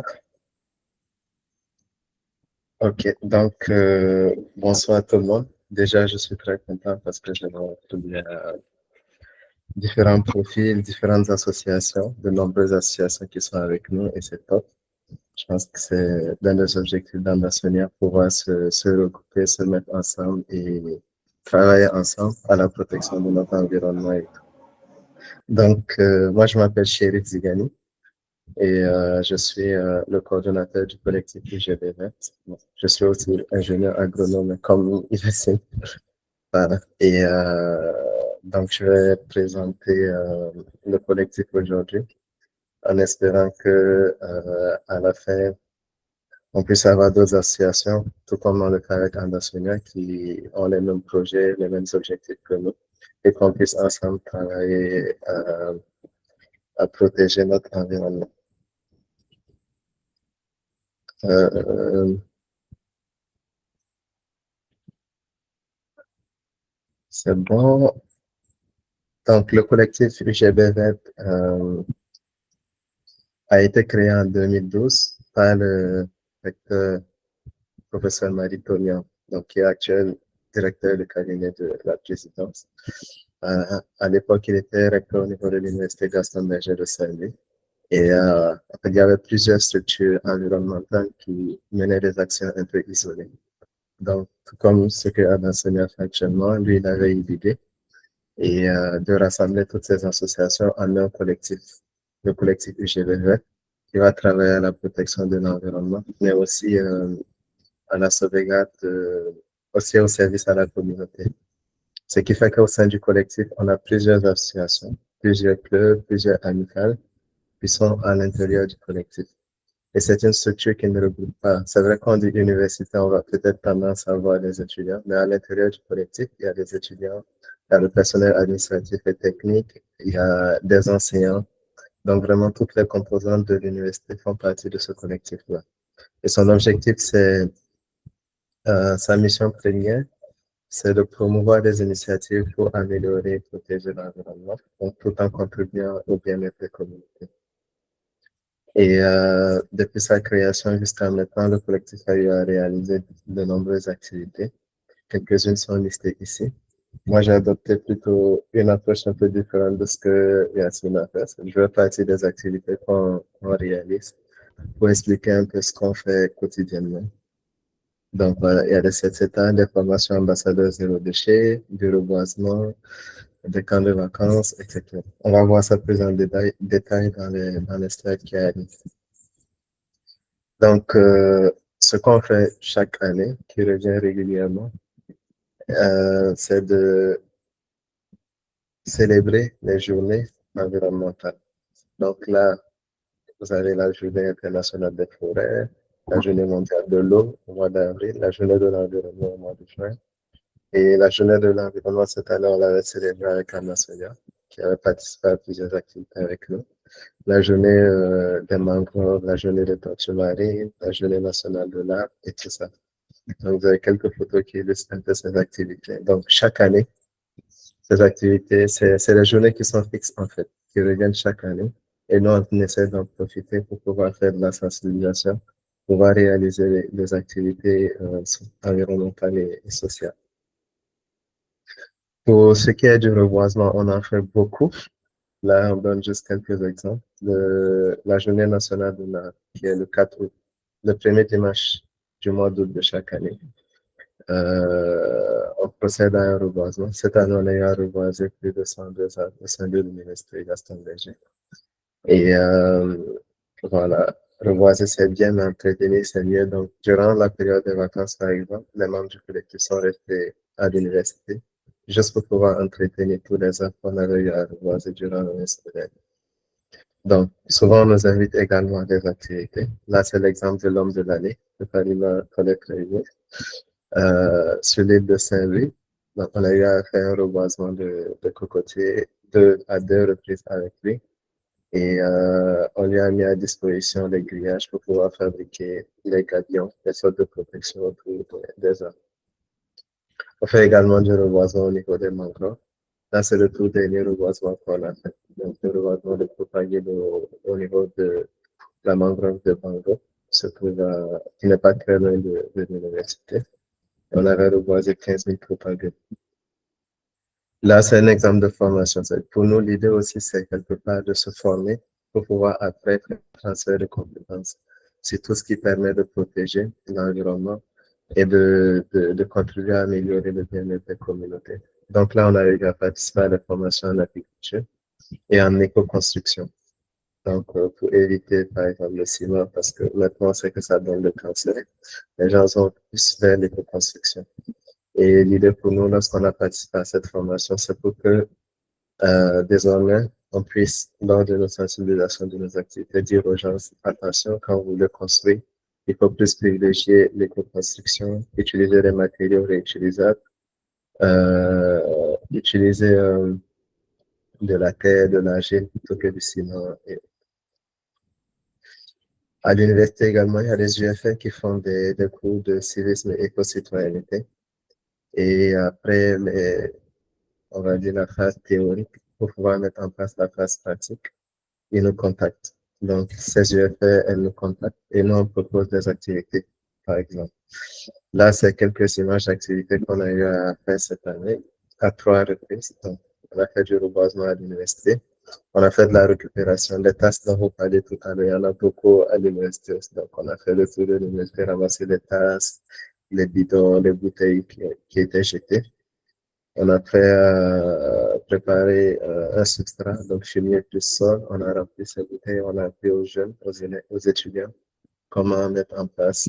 Ok, donc bonsoir à tout le monde. Déjà, je suis très content parce que je vais retrouver différents profils, différentes associations, de nombreuses associations qui sont avec nous et c'est top. Je pense que c'est l'un des objectifs d'Ambassonnia, pouvoir se regrouper, se mettre ensemble et travailler ensemble à la protection de notre environnement et tout. Donc, moi, je m'appelle Chérif Zigani et je suis le coordonnateur du collectif UGB Vert. Je suis aussi ingénieur agronome comme Yacine. Voilà. Et donc, je vais présenter le collectif aujourd'hui en espérant que à la fin, on puisse avoir d'autres associations, tout comme dans le cas avec Ambassonnia, qui ont les mêmes projets, les mêmes objectifs que nous, et qu'on puisse ensemble travailler à protéger notre environnement. C'est bon. Donc, le collectif UGB Vert a été créé en 2012 par le recteur professeur Marie Tonian, donc qui est actuel directeur du cabinet de la présidence. À l'époque, il était recteur au niveau de l'université Gaston Berger de Saint-Louis. Et il y avait plusieurs structures environnementales qui menaient des actions un peu isolées. Donc, comme ce que Ambassonnia fait actuellement, lui, il avait eu l'idée et de rassembler toutes ces associations en un collectif, le collectif UGVV, qui va travailler à la protection de l'environnement, mais aussi à la sauvegarde, aussi au service à la communauté. Ce qui fait qu'au sein du collectif, on a plusieurs associations, plusieurs clubs, plusieurs amicales qui sont à l'intérieur du collectif. Et c'est une structure qui ne regroupe pas. C'est vrai qu'on dit université, on va peut-être tendance à voir les étudiants, mais à l'intérieur du collectif, il y a des étudiants, il y a le personnel administratif et technique, il y a des enseignants. Donc vraiment, toutes les composantes de l'université font partie de ce collectif-là. Et son objectif, c'est Sa mission première, c'est de promouvoir des initiatives pour améliorer et protéger l'environnement, donc tout en contribuant au bien-être des communautés. Et depuis sa création jusqu'à maintenant, le collectif a eu à réaliser de nombreuses activités. Quelques-unes sont listées ici. Moi, j'ai adopté plutôt une approche un peu différente de ce que Yasmine a fait. Je vais partir des activités qu'on réalise pour expliquer un peu ce qu'on fait quotidiennement. Donc, voilà, il y a des CETA, des formations ambassadeurs zéro déchet, du reboisement, des camps de vacances, etc. On va voir ça plus en détail dans les slides qui arrivent. Donc, ce qu'on fait chaque année, qui revient régulièrement, c'est de célébrer les journées environnementales. Donc là, vous avez la journée internationale des forêts, la journée mondiale de l'eau au mois d'avril, la journée de l'environnement au mois de juin. Et la journée de l'environnement, cette année, on l'avait célébrée avec Anna Sonia, qui avait participé à plusieurs activités avec nous. La journée des mangroves, la journée des tortues marines, la journée nationale de l'arbre et tout ça. Donc, vous avez quelques photos qui illustrent un peu ces activités. Donc, chaque année, ces activités, c'est les journées qui sont fixes, en fait, qui reviennent chaque année. Et nous, on essaie d'en profiter pour pouvoir faire de la sensibilisation, pouvoir réaliser des activités environnementales et sociales. Pour ce qui est du reboisement, on en fait beaucoup. Là, on donne juste quelques exemples. La journée nationale de l'arbre, qui est le 4 août, le premier dimanche du mois d'août de chaque année. On procède à un reboisement. Cette année, on a eu à reboiser plus de 102 arbres au sein de l'université Gaston Berger. Et voilà, reboiser, c'est bien, mais entretenir, c'est mieux. Donc, durant la période des vacances, par exemple, les membres du collectif sont restés à l'université juste pour pouvoir entretenir tous les arbres qu'on avait eu à reboiser durant le semestre. Donc, souvent, on nous invite également à des activités. Là, c'est l'exemple de l'homme de l'année, de Farima Colette Réunion. Sur l'île de Saint-Louis, donc on a eu à faire un reboisement de cocotiers à deux reprises avec lui. Et on lui a mis à disposition des grillages pour pouvoir fabriquer les gabions, des sortes de protection autour des arbres. On fait également du reboisement au niveau des mangroves. Là, c'est le tout dernier reboisement qu'on a fait. Donc, le reboisement de propagé au niveau de la mangrove de Bango, qui n'est pas très loin de l'université. On avait reboisé 15 000 propagés. Là, c'est un exemple de formation. Pour nous, l'idée aussi, c'est quelque part de se former pour pouvoir après faire un transfert de compétences. C'est tout ce qui permet de protéger l'environnement et de contribuer à améliorer le bien-être des communautés. Donc là, on a eu à participer à la formation en agriculture et en éco-construction. Donc, pour éviter, par exemple, le ciment, parce que maintenant, c'est que ça donne le cancer. Les gens sont plus vers l'éco-construction. Et l'idée pour nous, lorsqu'on a participé à cette formation, c'est pour que désormais, on puisse, lors de nos sensibilisations, de nos activités, dire aux gens, attention, quand vous le construisez, il faut plus privilégier l'éco-construction, utiliser les matériaux réutilisables, utiliser de la terre, de l'argile plutôt que du ciment. À l'université également, il y a des UFR qui font des cours de civisme et éco-citoyenneté. Et après, on va dire la phase théorique, pour pouvoir mettre en place la phase pratique, ils nous contactent. Donc, ces UFR, elles nous contactent et nous, on propose des activités, par exemple. Là, c'est quelques images d'activités qu'on a eu à faire cette année, à 3 reprises. Donc, on a fait du reboisement à l'université. On a fait de la récupération des tasses dont vous parlez tout à l'heure. Il y en a beaucoup à l'université aussi. Donc, on a fait le tour de l'université, ramasser les tasses, les bidons, les bouteilles qui étaient jetées. On a fait préparer un substrat, donc fumier plus sol. On a rempli ces bouteilles, on a appris aux jeunes, aux étudiants, comment mettre en place,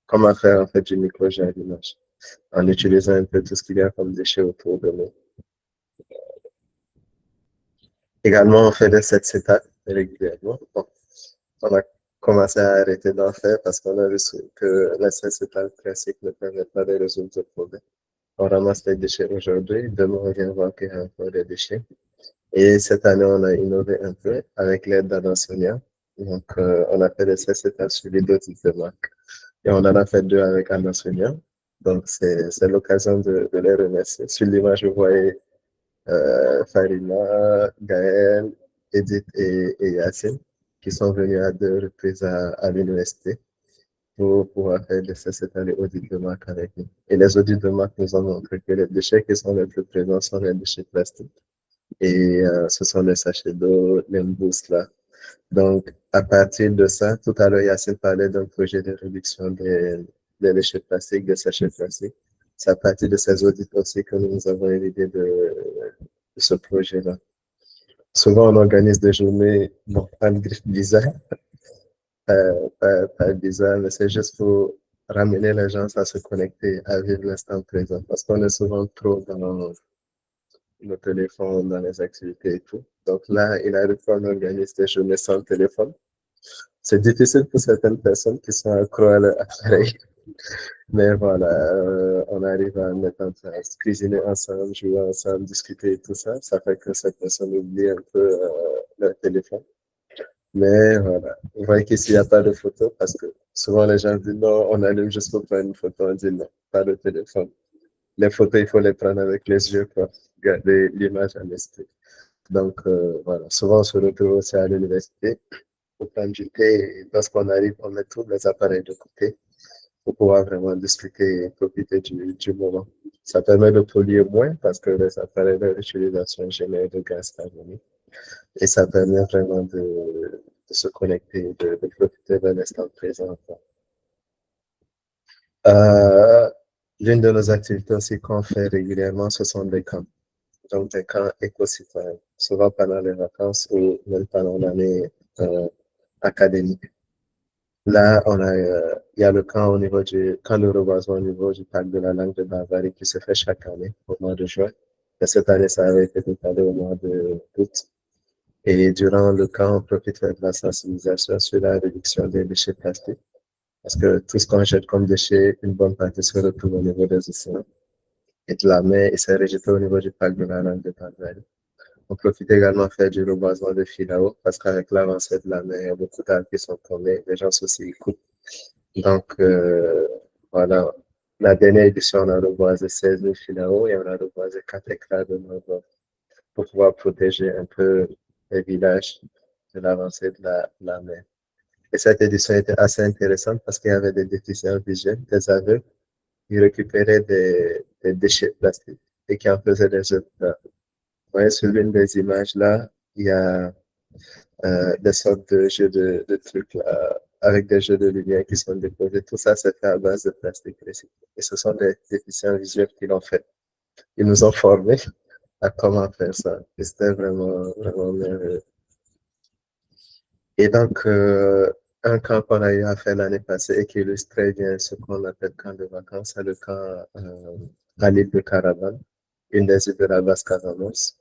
comment faire en fait du micro-jardinage en utilisant un peu tout ce qu'il y a comme déchets autour de nous. Également, on fait des CETA régulièrement. Bon, on a commencé à arrêter d'en faire parce qu'on a vu que les CETA classiques ne permettent pas de résoudre le problème. On ramasse les déchets aujourd'hui, demain on vient voir qu'il y a encore des déchets. Et cette année, on a innové un peu avec l'aide d'Adam Sonia. Donc, on a fait des CETA sur les 2 types de marques. Et on en a fait 2 avec Anna Sonia. Donc, c'est l'occasion de les remercier. Sur l'image, vous voyez Farina, Gaël, Edith et Yacine, qui sont venus à 2 reprises à l'université pour pouvoir faire cette année audit de marque avec nous. Et les audits de marque nous ont montré que les déchets qui sont les plus présents sont les déchets plastiques. Et ce sont les sachets d'eau, les mousses là. Donc, à partir de ça, tout à l'heure, Yacine parlait d'un projet de réduction des déchets plastiques, des sachets plastiques. C'est à partir de ces audits aussi que nous avons eu l'idée de ce projet-là. Souvent, on organise des journées, bon, pas de griffe bizarre, pas bizarre, mais c'est juste pour ramener les gens à se connecter, à vivre l'instant présent. Parce qu'on est souvent trop dans nos téléphones, dans les activités et tout. Donc là, il arrive qu'on organise des journées sans téléphone. C'est difficile pour certaines personnes qui sont accro à l'appareil. Mais voilà, on arrive à mettre en place, cuisiner ensemble, jouer ensemble, discuter et tout ça. Ça fait que cette personne oublie un peu leur téléphone. Mais voilà, vous voyez qu'ici, il n'y a pas de photo parce que souvent les gens disent non, on allume juste pour prendre une photo. On dit non, pas de téléphone. Les photos, il faut les prendre avec les yeux pour garder l'image à l'esprit. Donc voilà, souvent on se retrouve aussi à l'université pour prendre du thé et lorsqu'on arrive, on met tous les appareils de côté pour pouvoir vraiment discuter et profiter du moment. Ça permet de polluer moins parce que les appareils de réutilisation génèrent de gaz carbonique. Et ça permet vraiment de se connecter, de profiter de l'instant présent. L'une de nos activités aussi qu'on fait régulièrement, ce sont des camps. Donc des camps éco-citoyens, souvent pendant les vacances ou même pendant l'année académique. Là, il y a le camp camp de reboisement au niveau du parc de la langue de Bavarie qui se fait chaque année au mois de juin. Et cette année, ça avait été décalé au mois d'août. Et durant le camp, on profite de la sensibilisation sur la réduction des déchets plastiques. Parce que tout ce qu'on jette comme déchets, une bonne partie se retrouve au niveau des océans et de la mer et c'est rejeté au niveau du parc de la langue de Bavarie. On profite également de faire du reboisement de filao parce qu'avec l'avancée de la mer, il y a beaucoup d'arbres qui sont tombés, les gens aussi y coupent. Donc, voilà, la dernière édition, on a reboisé 16 000 filao et on a reboisé 4 hectares de mangroves pour pouvoir protéger un peu les villages de l'avancée de la mer. Et cette édition était assez intéressante parce qu'il y avait des déficients visuels, des aveugles, qui récupéraient des déchets plastiques et qui en faisaient des œuvres d'art. Vous voyez, sur l'une des images là, il y a des sortes de jeux de trucs là, avec des jeux de lumière qui sont déposés. Tout ça, c'est fait à base de plastique recyclé. Et ce sont des déficients visuels qui l'ont fait. Ils nous ont formés à comment faire ça. Et c'était vraiment, vraiment merveilleux. Et donc, un camp qu'on a eu à faire l'année passée et qui illustre très bien ce qu'on appelle camp de vacances, c'est le camp à l'île de Caravane, une des îles de la Basse-Casamance,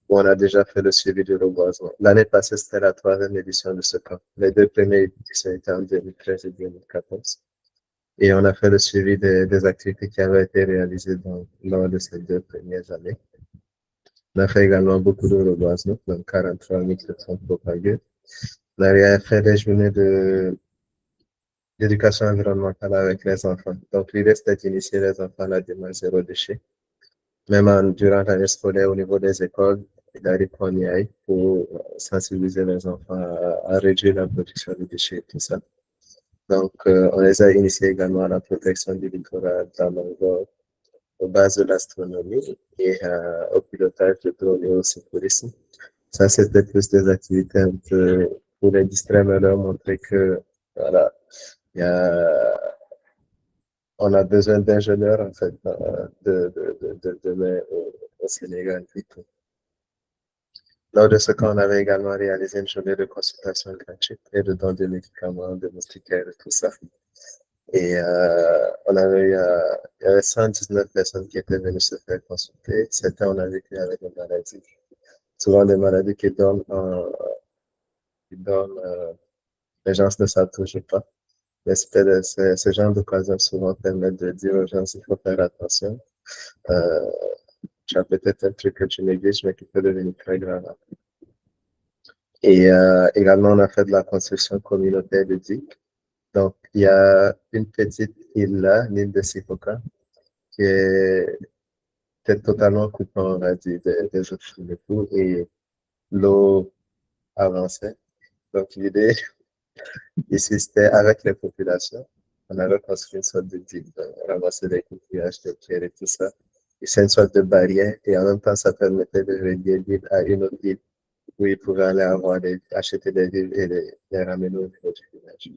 où on a déjà fait le suivi du reboisement. L'année passée, c'était la 3e édition de ce camp. Les 2 premières éditions étaient en 2013 et 2014. Et on a fait le suivi des activités qui avaient été réalisées lors de ces 2 premières années. On a fait également beaucoup de reboisement, donc 43 700 propagés. On a fait des journées d'éducation environnementale avec les enfants. Donc, l'idée, c'était d'initier les enfants à la démarche zéro déchet. Même durant l'année scolaire, au niveau des écoles, il arrive qu'on y aille pour sensibiliser les enfants à réduire la production de déchets et tout ça. Donc, on les a initiés également à la protection du littoral, de la mangrove, aux bases de l'astronomie et au pilotage de drone et au secourisme. Ça, c'était plus des activités un peu pour les distraire, mais leur montrer que, voilà, on a besoin d'ingénieurs, en fait, demain au Sénégal et tout. Lors de ce camp, on avait également réalisé une journée de consultation gratuite et de don de médicaments, de moustiquaires et tout ça. Et il y avait 119 personnes qui étaient venues se faire consulter. C'était, on a vécu avec des maladies. Souvent des maladies qui donnent, les gens ne savent toujours pas. Mais ce genre d'occasion souvent permet de dire aux gens qu'il faut faire attention. Tu as peut-être un truc que tu négliges, mais qui peut devenir très grave. Et également, on a fait de la construction communautaire de digues Donc, il y a une petite île là, l'île de Sipoka, qui était totalement coupée, on va dire, des autres îles et tout, et l'eau avançait. Donc, l'idée ici, c'était avec les populations. On avait construit une sorte de digue, ramasser des coquillages, des pierres et tout ça. Et c'est une sorte de barrière, et en même temps, ça permettait de relier l'île à une autre île où ils pouvaient aller acheter des vivres et les ramener au niveau du village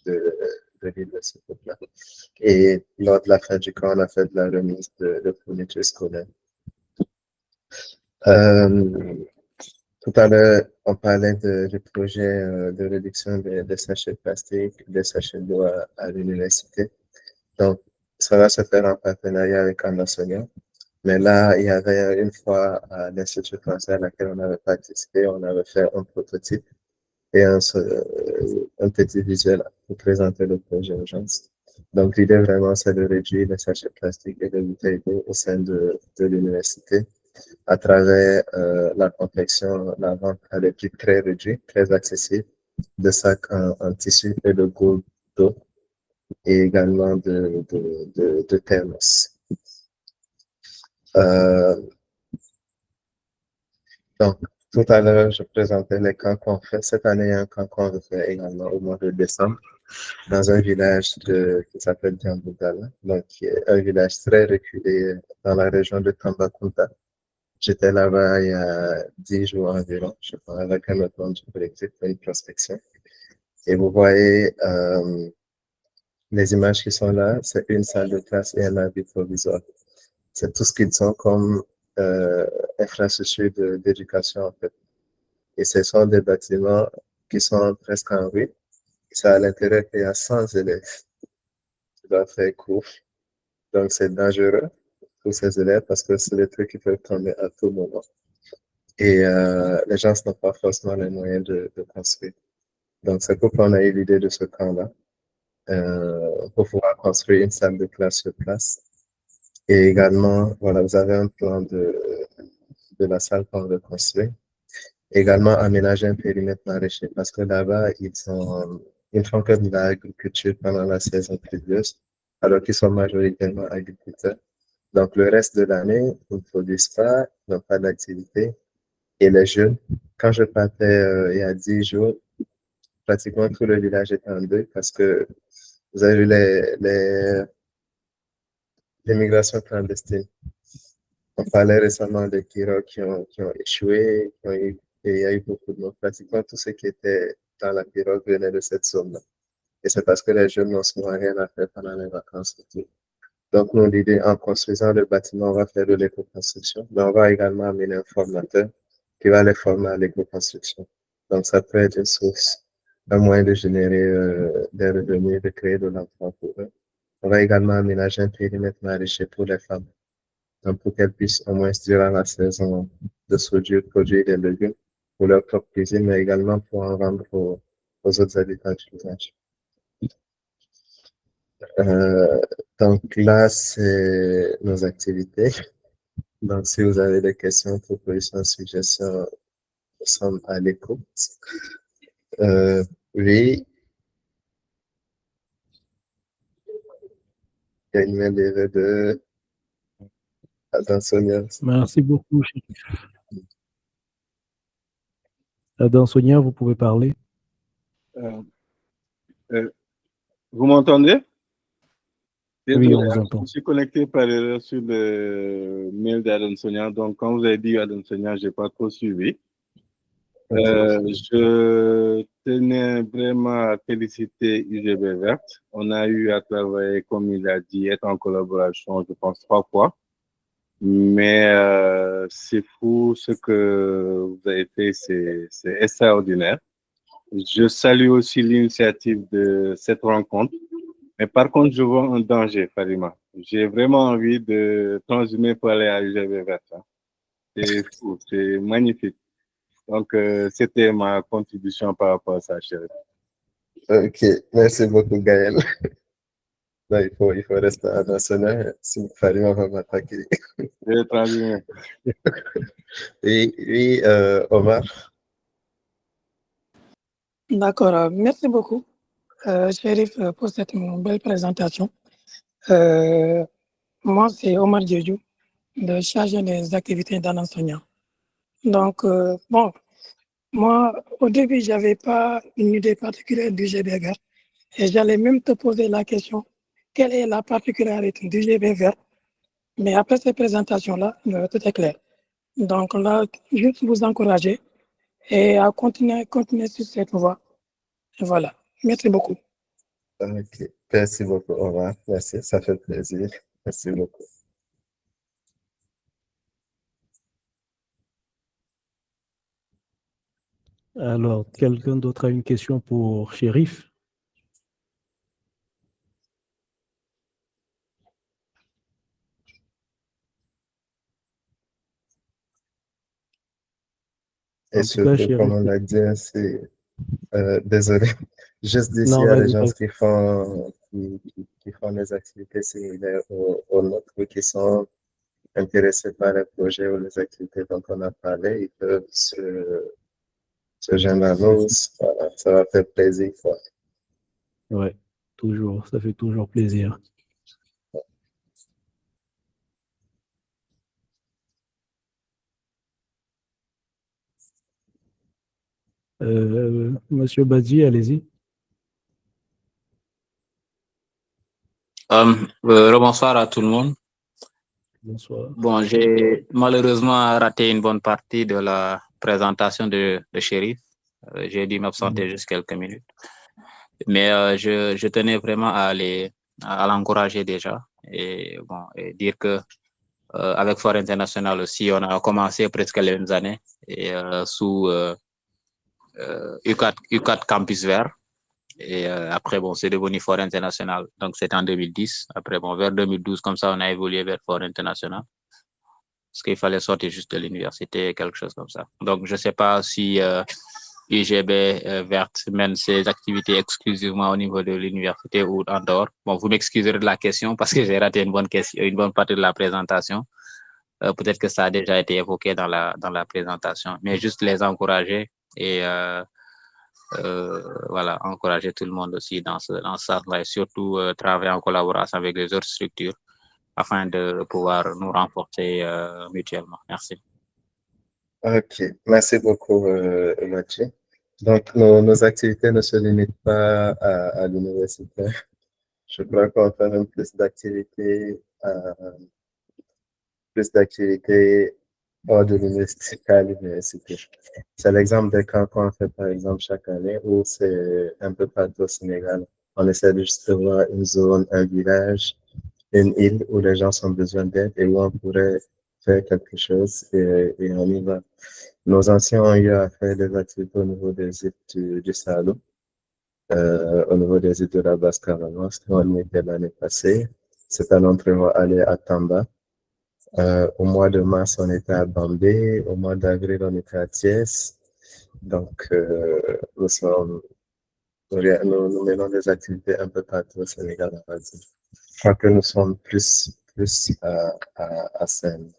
de l'île de ce peuple-là. Et lors de la fin du camp, on a fait de la remise de fournitures scolaires. Tout à l'heure, on parlait du projet de réduction des sachets plastiques, des sachets d'eau à l'université. Donc, ça va se faire en partenariat avec un enseignant. Mais là, il y avait une fois à l'Institut français à laquelle on avait participé, on avait fait un prototype et un petit visuel pour présenter le projet aux gens. Donc, l'idée vraiment, c'est de réduire les sachets plastiques et les bouteilles d'eau au sein de l'université à travers la confection, la vente à des prix très réduits, très accessibles, de sacs en tissu et de gourdes d'eau et également de thermos. Donc, tout à l'heure, je présentais les camps qu'on fait. Cette année, il y a un camp qu'on fait également au mois de décembre dans un village qui s'appelle Djambugala, donc qui est un village très reculé dans la région de Tambacounda. J'étais là-bas il y a 10 jours environ, je parlais avec un autre membre du collectif pour une prospection. Et vous voyez les images qui sont là, c'est une salle de classe et un abri provisoire. C'est tout ce qu'ils ont comme infrastructure d'éducation en fait. Et ce sont des bâtiments qui sont presque en ruine. C'est à l'intérieur qu'il y a 100 élèves qui doivent faire cours. Donc c'est dangereux pour ces élèves parce que c'est des trucs qui peuvent tomber à tout moment. Et les gens n'ont pas forcément les moyens de construire. Donc c'est pourquoi on a eu l'idée de ce camp-là, pour pouvoir construire une salle de classe sur place. Et également, voilà, vous avez un plan de la salle qu'on veut construire. Également, aménager un périmètre maraîcher parce que là-bas, ils font que de l'agriculture pendant la saison pluvieuse, alors qu'ils sont majoritairement agriculteurs. Donc, le reste de l'année, ils ne produisent pas, ils n'ont pas d'activité. Et les jeunes, quand je partais il y a 10 jours, pratiquement tout le village était en deuil parce que vous avez vu les migrations clandestines. On parlait récemment des pirogues qui ont échoué, et il y a eu beaucoup de morts. Pratiquement tout ce qui était dans la pirogue venait de cette zone-là. Et c'est parce que les jeunes n'ont souvent rien à faire pendant les vacances. Donc, nous, l'idée, en construisant le bâtiment, on va faire de l'éco-construction, mais on va également amener un formateur qui va les former à l'éco-construction. Donc, ça peut être une source, un moyen de générer des revenus, de créer de l'emploi pour eux. On va également aménager un périmètre maraîcher pour les femmes, donc pour qu'elles puissent au moins durant la saison de soudure produire des légumes pour leur propre cuisine, mais également pour en vendre aux autres habitants du village. Donc là, c'est nos activités. Donc, si vous avez des questions, propositions, suggestions, nous sommes à l'écoute. Oui. Il y a une main levée de Adam Sonia. Merci beaucoup, Chérif. Adam Sonia, vous pouvez parler. Vous m'entendez? Oui, on vous entend. Je suis connecté par erreur sur le mail d'Adam Sonia. Donc, quand vous avez dit Adam Sonia, je n'ai pas trop suivi. Je tenais vraiment à féliciter UGB Verte. On a eu à travailler, comme il a dit, être en collaboration, je pense, 3 fois. Mais c'est fou ce que vous avez fait, c'est extraordinaire. Je salue aussi l'initiative de cette rencontre. Mais par contre, je vois un danger, Farima. J'ai vraiment envie de transhumer pour aller à UGB Verte. C'est fou, c'est magnifique. Donc, c'était ma contribution par rapport à ça, chérie. Ok, merci beaucoup, Gaël. Là, il faut rester à national, sinon Farima va m'attaquer. Je vais transhumer. Oui, Omar. D'accord, merci beaucoup. Chérif, pour cette belle présentation. Moi, c'est Omar Diédhiou, le chargé des activités d'un enseignant. Donc, bon, moi, au début, je n'avais pas une idée particulière du GB vert. Et j'allais même te poser la question, quelle est la particularité du GB vert? Mais après cette présentation-là, tout est clair. Donc là, juste vous encourager et à continuer sur cette voie. Voilà. Merci beaucoup. Ok, merci beaucoup, Omar. Merci, ça fait plaisir. Merci beaucoup. Alors, quelqu'un d'autre a une question pour Chérif? Et En tout cas, surtout, comme Chérif, on l'a dit, c'est désolé, juste d'ici, il non, y a des vas-y, gens vas-y. qui font des activités similaires aux nôtres, ou qui sont intéressés par les projets ou les activités dont on a parlé. Ils peuvent se joindre à nous. Voilà, ça va faire plaisir, quoi. Ouais, toujours, ça fait toujours plaisir. Monsieur Badji, allez-y. Rebonsoir à tout le monde. Bonsoir. Bon, j'ai malheureusement raté une bonne partie de la présentation de Chérif. J'ai dû m'absenter juste quelques minutes. Mais je tenais vraiment à l'encourager déjà et bon, et dire que avec Fort International aussi, on a commencé presque les mêmes années et sous U4 Campus Vert. Et après, bon, c'est devenu Fort International. Donc, c'était en 2010. Après, bon, vers 2012, comme ça, on a évolué vers Fort International. Parce qu'il fallait sortir juste de l'université, quelque chose comme ça. Donc, je ne sais pas si UGB Verte mène ses activités exclusivement au niveau de l'université ou en dehors. Bon, vous m'excuserez de la question parce que j'ai raté une bonne partie de la présentation. Peut-être que ça a déjà été évoqué dans la présentation, mais juste les encourager et voilà, encourager tout le monde aussi dans ce sens-là et surtout travailler en collaboration avec les autres structures afin de pouvoir nous renforcer mutuellement. Merci. Ok, merci beaucoup, Mathieu. Donc, nos activités ne se limitent pas à l'université. Je crois qu'on va faire même plus d'activités hors de l'université qu'à l'université. C'est l'exemple des camps qu'on fait, par exemple, chaque année, où c'est un peu partout au Sénégal. On essaie de juste voir une zone, un village, une île où les gens ont besoin d'aide et où on pourrait faire quelque chose et on y va. Nos anciens ont eu à faire des activités au niveau des îles du Saloum, au niveau des îles de la Basse-Casamance. On y était l'année passée. Cette année, on prévoit aller à Tamba. Au mois de mars, on était à Bambé. Au mois d'avril, on était à Thiès. Donc, nous menons des activités un peu partout au Sénégal, on va dire. Je crois que nous sommes plus à Seine.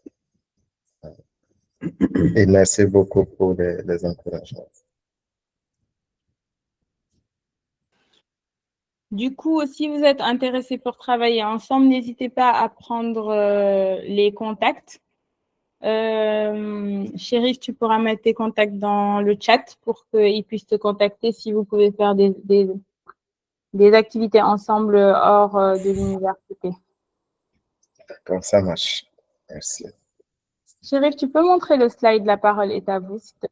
Et merci beaucoup pour les encouragements. Du coup, si vous êtes intéressés pour travailler ensemble, n'hésitez pas à prendre les contacts. Chérif, tu pourras mettre tes contacts dans le chat pour qu'ils puissent te contacter si vous pouvez faire des activités ensemble hors de l'université. D'accord, ça marche. Merci. Chérif, tu peux montrer le slide, la parole est à vous. S'il te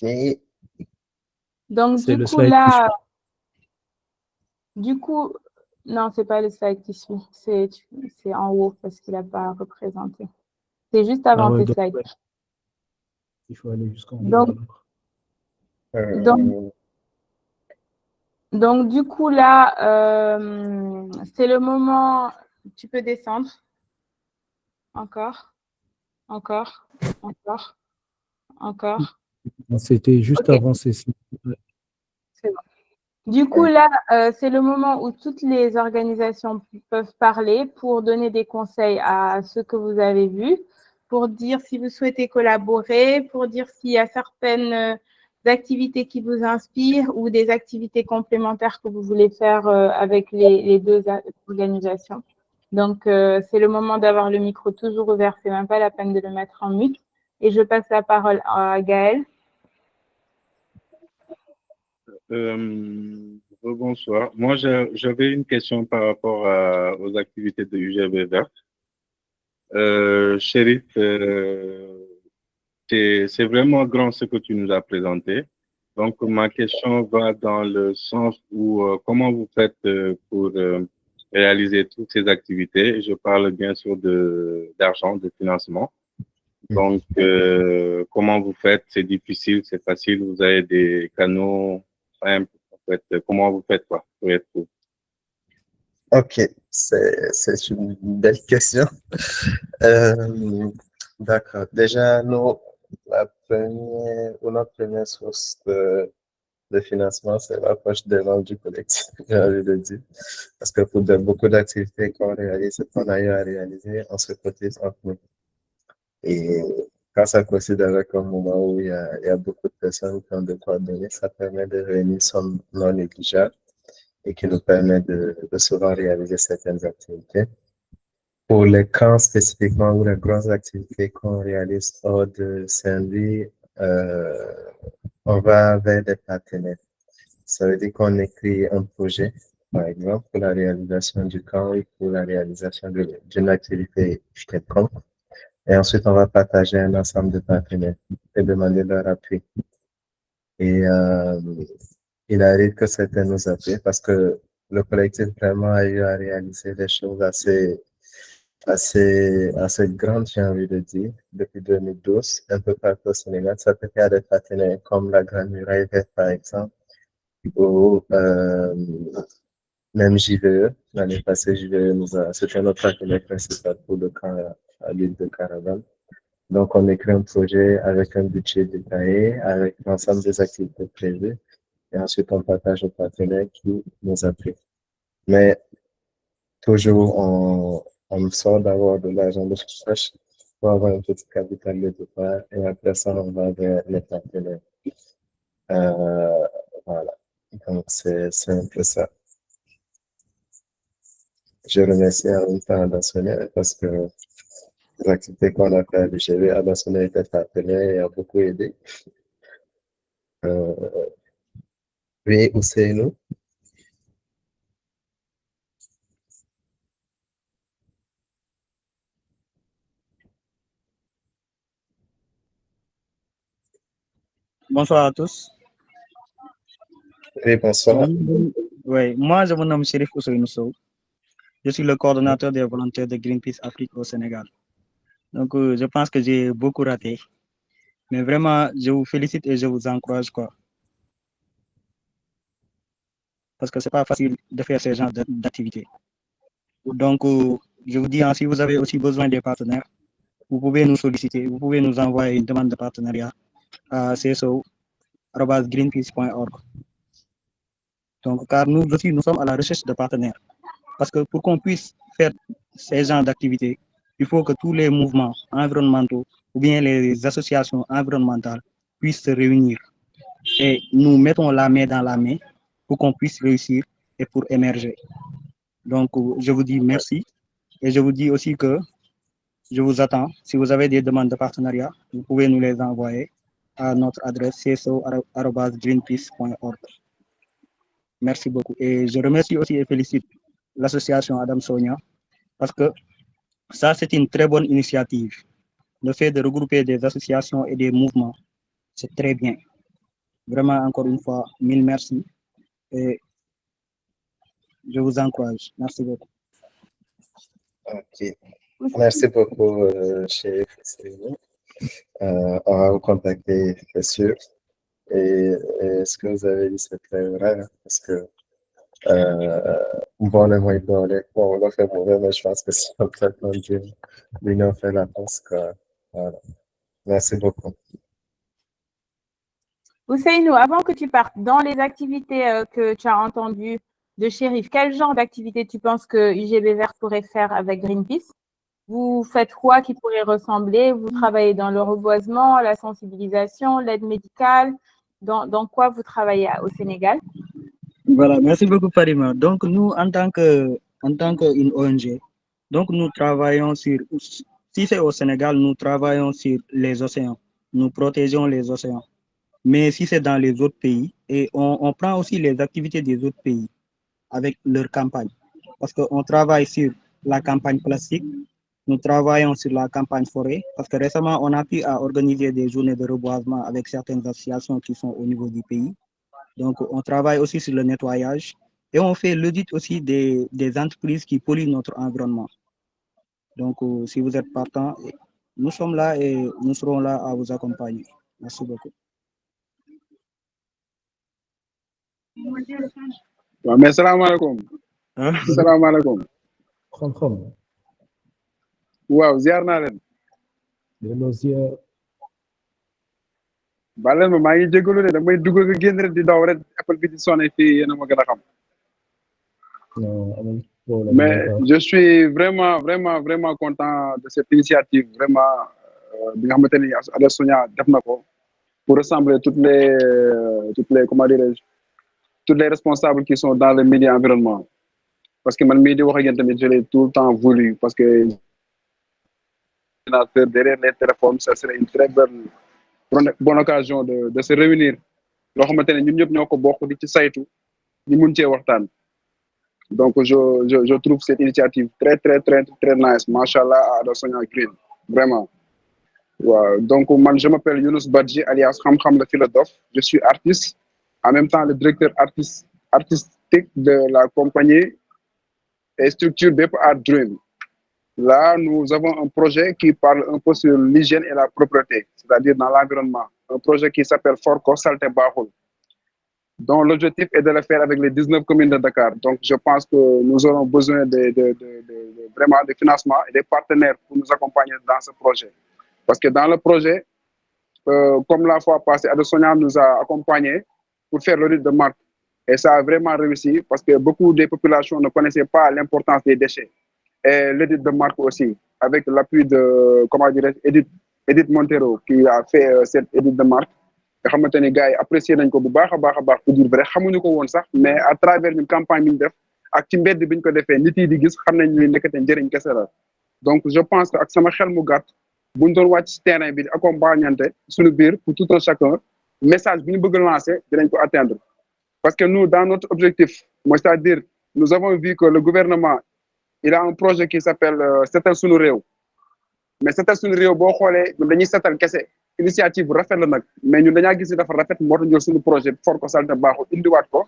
plaît. Ok. Donc, C'est du le coup, slide qui là, suit. non, c'est pas le slide qui suit, c'est en haut parce qu'il n'a pas représenté. C'est juste Ah avant ouais, tes donc, slides. ouais, il faut aller jusqu'en haut. Donc, alors. donc, du coup, là, c'est le moment, tu peux descendre. Encore. C'était juste Ok, avant Cécile. c'est bon. Du coup, là, c'est le moment où toutes les organisations peuvent parler pour donner des conseils à ceux que vous avez vus, pour dire si vous souhaitez collaborer, pour dire s'il y a certaines activités qui vous inspirent ou des activités complémentaires que vous voulez faire avec les deux organisations. Donc, c'est le moment d'avoir le micro toujours ouvert, c'est même pas la peine de le mettre en mute. Et je passe la parole à Gaël. Bonsoir. Moi, j'avais une question par rapport aux activités de UGB Verte. Chérif, c'est vraiment grand ce que tu nous as présenté. Donc, ma question va dans le sens où comment vous faites pour réaliser toutes ces activités? Je parle bien sûr d'argent, de financement. Donc, comment vous faites? C'est difficile, c'est facile? Vous avez des canaux simples? En fait, comment vous faites quoi, pour être cool? Ok, c'est une belle question. D'accord. Déjà, notre première source de financement, c'est l'approche des membres du collectif, j'ai envie de dire. Parce que pour beaucoup d'activités qu'on réalise, qu'on a eu à réaliser, on se cotise entre nous. Et quand ça coïncide avec un moment où il y a beaucoup de personnes qui ont de quoi donner, ça permet de réunir une somme non négligeable et qui nous permet de souvent réaliser certaines activités. Pour les camps spécifiquement ou les grosses activités qu'on réalise hors de Saint-Louis, on va vers des partenaires. Ça veut dire qu'on écrit un projet, par exemple, pour la réalisation du camp ou pour la réalisation d'une activité quelconque. Et ensuite, on va partager un ensemble de partenaires et demander leur appui. Et il arrive que certains nous appuient parce que le collectif vraiment a eu à réaliser des choses assez grandes, j'ai envie de dire, depuis 2012, un peu partout au Sénégal. Ça peut être des partenaires comme la Grande Muraille Verte, par exemple, ou même JVE. L'année passée, JVE c'était notre partenaire principal pour le camp à l'île de Caravane. Donc, on écrit un projet avec un budget détaillé, avec l'ensemble des activités prévues, et ensuite on partage aux partenaires qui nous appuient. Mais toujours, on sort d'avoir de l'argent de cherche pour avoir un petit capital de départ, et après ça, on va vers les partenaires. Voilà. Donc, c'est un peu ça. Je remercie en même temps Adassonia parce que les activités qu'on a fait à l'UGB, Adassonia était partenaire et a beaucoup aidé. Oui, Ousseynou. Bonsoir à tous. Oui, bonsoir. Oui, moi, je me nomme Chérif Ousseynou Sow. Je suis le coordonnateur des volontaires de Greenpeace Afrique au Sénégal. Donc, je pense que j'ai beaucoup raté. Mais vraiment, je vous félicite et je vous encourage, quoi. Parce que c'est pas facile de faire ce genre d'activité. Donc, je vous dis, si vous avez aussi besoin des partenaires, vous pouvez nous solliciter, vous pouvez nous envoyer une demande de partenariat à cso@greenpeace.org. Donc, car nous aussi, nous sommes à la recherche de partenaires. Parce que pour qu'on puisse faire ces genres d'activités, il faut que tous les mouvements environnementaux ou bien les associations environnementales puissent se réunir. Et nous mettons la main dans la main pour qu'on puisse réussir et pour émerger. Donc, je vous dis merci. Et je vous dis aussi que je vous attends. Si vous avez des demandes de partenariat, vous pouvez nous les envoyer à notre adresse cso@greenpeace.org. Merci beaucoup. Et je remercie aussi et félicite l'association Adam Sonia parce que ça, c'est une très bonne initiative. Le fait de regrouper des associations et des mouvements, c'est très bien. Vraiment, encore une fois, mille merci. Et je vous encourage. Merci beaucoup. Ok. Merci beaucoup, chef. On va vous contacter, c'est sûr. Et ce que vous avez dit, c'est très vrai, parce que bon, on l'a fait mauvais, mais je pense que c'est complètement Dieu. L'union fait la force, quoi. Voilà. Merci beaucoup. Ousseynou, avant que tu partes, dans les activités que tu as entendues de Chérif, quel genre d'activité tu penses que UGB Vert pourrait faire avec Greenpeace? Vous faites quoi qui pourrait ressembler? Vous travaillez dans le reboisement, la sensibilisation, l'aide médicale? dans quoi vous travaillez au Sénégal? Voilà, merci beaucoup Farima. Donc nous, en tant qu'une ONG, donc nous travaillons sur, si c'est au Sénégal, nous travaillons sur les océans, nous protégeons les océans. Mais si c'est dans les autres pays, et on prend aussi les activités des autres pays avec leur campagne, parce qu'on travaille sur la campagne plastique, nous travaillons sur la campagne forêt, parce que récemment on a pu organiser des journées de reboisement avec certaines associations qui sont au niveau du pays. Donc, on travaille aussi sur le nettoyage et on fait l'audit aussi des entreprises qui polluent notre environnement. Donc, si vous êtes partant, nous sommes là et nous serons là à vous accompagner. Merci beaucoup. Mais salam alaikum. Salam alaikum. Waaw ziar naa leen. Balen ma maa ngi jégalu de damay dugg ak génn rek di daw rek appel bi di sonné fii yéen a ma gën a xam. Mais je suis vraiment content de cette initiative vraiment bi nga xamante ni Adesanya def na ko pour rassembler toutes les comment dirais-je toutes les responsables qui sont dans le milieu environnement parce que man mii di wax ak yéen tamit je l'ai tout le temps voulu parce que derrière les téléphones ça serait une très bonne occasion de se réunir loo xamante ne ñun ñëpp ñoo ko bokk di ci saytu ñu mun cee waxtaan donc je trouve cette initiative très nice machallah à Adesanya Green vraiment waaw donc man je m'appelle Younous Badji alias Xam-Xam le philosophe je suis artiste en même temps le directeur artistique de la compagnie et structure Bep Art Dream. Là, nous avons un projet qui parle un peu sur l'hygiène et la propreté, c'est-à-dire dans l'environnement. Un projet qui s'appelle Forko Salte Bahoul, dont l'objectif est de le faire avec les 19 communes de Dakar. Donc, je pense que nous aurons besoin vraiment de financement et des partenaires pour nous accompagner dans ce projet. Parce que dans le projet, comme la fois passée, Adesanya nous a accompagnés pour faire l'audit de marque. Et ça a vraiment réussi parce que beaucoup de populations ne connaissaient pas l'importance des déchets. Et l'édit de marque aussi, avec l'appui de, comment dirais-je, Edith Montero, qui a fait cette édite de marque. nga xamante ni gars yi apprécié nañ ko bu baax a baax pour dire vrai xamuñu ko woon sax mais à travers une campagne bi ñu def ak ci mbedd bi ñu ko defee nit yi di gis xam nañ ni nekkate njëriñ kese la donc je pense que ak sama xel mu gàtt buñ doon wàcc ci terrain bi di accompagnante suñu biir pour tout un chacun message bi ñu bëgg lancer dinañ ko atteindre parce que nous dans notre objectif mooy c'est-à-dire nous avons vu que le gouvernement il a un projet qui s'appelle Setal Sunu Réew mais Setal Sunu Réew boo xoolee dañuy setal kese initiative bu rafet la nag mais ñun dañaa gis ni dafa rafet moo tax jël suñu projet for ko salte baaxul indiwaat ko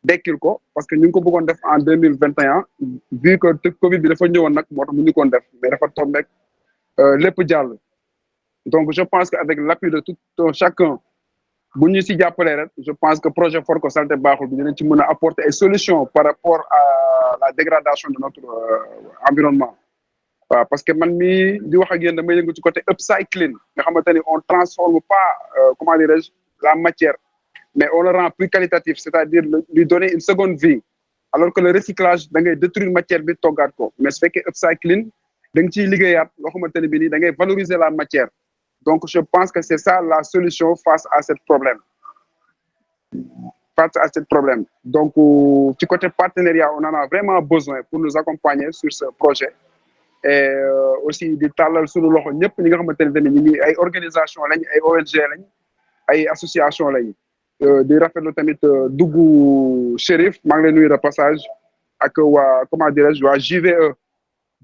dekkil ko parce que ñu ngi ko bëggoon def en 2021 vu que Covid bi dafa ñëwoon nag moo tax mu ñu koon def mais dafa tombé lépp jàll donc je pense que avec l'appui de tout chacun bu ñu si jàppalee rek je pense que projet for ko salte baaxul bi dinañ ci mën a apporter ay solutions par rapport à la dégradation de notre environnement waaw parce que man mii di wax ak yéen damay yëngu ci côté upcycling nga xamante ni on transforme pas comment dirais-je la matière mais on le rend plus qualitatif c'est-à-dire lui donner une seconde vie alors que le recyclage da ngay détruire matière bi toggaat ko mais su fekkee upcycling da nga ciy liggéeyaat loo xamante ne bi nii da ngay valoriser la matière donc je pense que c'est ça la solution face à ce problème donc ci côté partenariat on en a vraiment besoin pour nous accompagner sur ce projet et aussi di tàllal suñu loxo ñëpp ñi nga xamante ne ñu ngi ay organisation lañ ay ONG lañ ay association lañ di rafetlu tamit duggu Chérif maa ngi lay nuyu de passage ak waa comment dirais-je waa JVE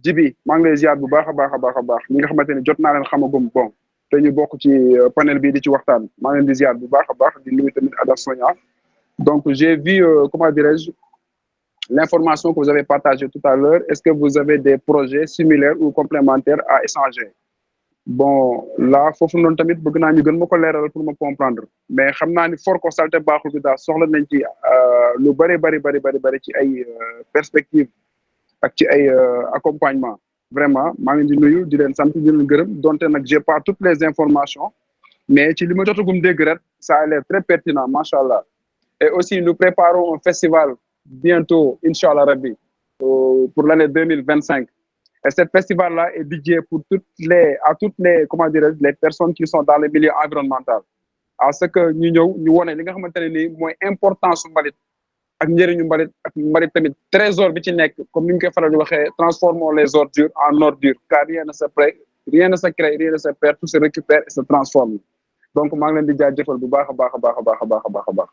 jibi maa ngi lay ziar bu baax a baax ñi nga xamante ne jot naa leen xamagum bon te ñu bokk ci panel bi di ci waxtaan maa ngi leen di ziar bu baax a baax di nuyu tamit Adesanya donc j'ai vu comment dirais-je l'information que vous avez partagée tout à l'heure, est-ce que vous avez des projets similaires ou complémentaires à échanger? Bon, là, il faut que nous tamit bëgg naa ñu gën ma ko leeral pour me comprendre. Mais xam naa ni for ko salte baaxul bi daal soxla nañ ci lu bari ci ay perspectives ak ci ay accompagnement. Vraiment, maa ngi di nuyu di leen sant di leen gërëm donte nag j'ai pas toutes les informations, mais ci li ma jotagum dégg rek ça a l'air très pertinent, machallah. Et aussi nous préparons un festival bientôt, Inch'Allah Rabbi, pour l'année 2025. Et ce festival-là est dédié pour toutes les, comment dirais-je, les personnes qui sont dans le milieu environnemental. à ce que ñu ñëw ñu wone li nga xamante ne nii mooy importance su mbalit ak njëriñu mbalit ak mbalit tamit trésor bi ci nekk comme ni ñu koy faral di waxee transformons les ordures en ordures car rien ne se crée rien ne se crée rien ne se perd tout se récupère et se transforme donc maa ngi leen di jaajëfal bu baax a baax a baax a baax a baax a baax a baax.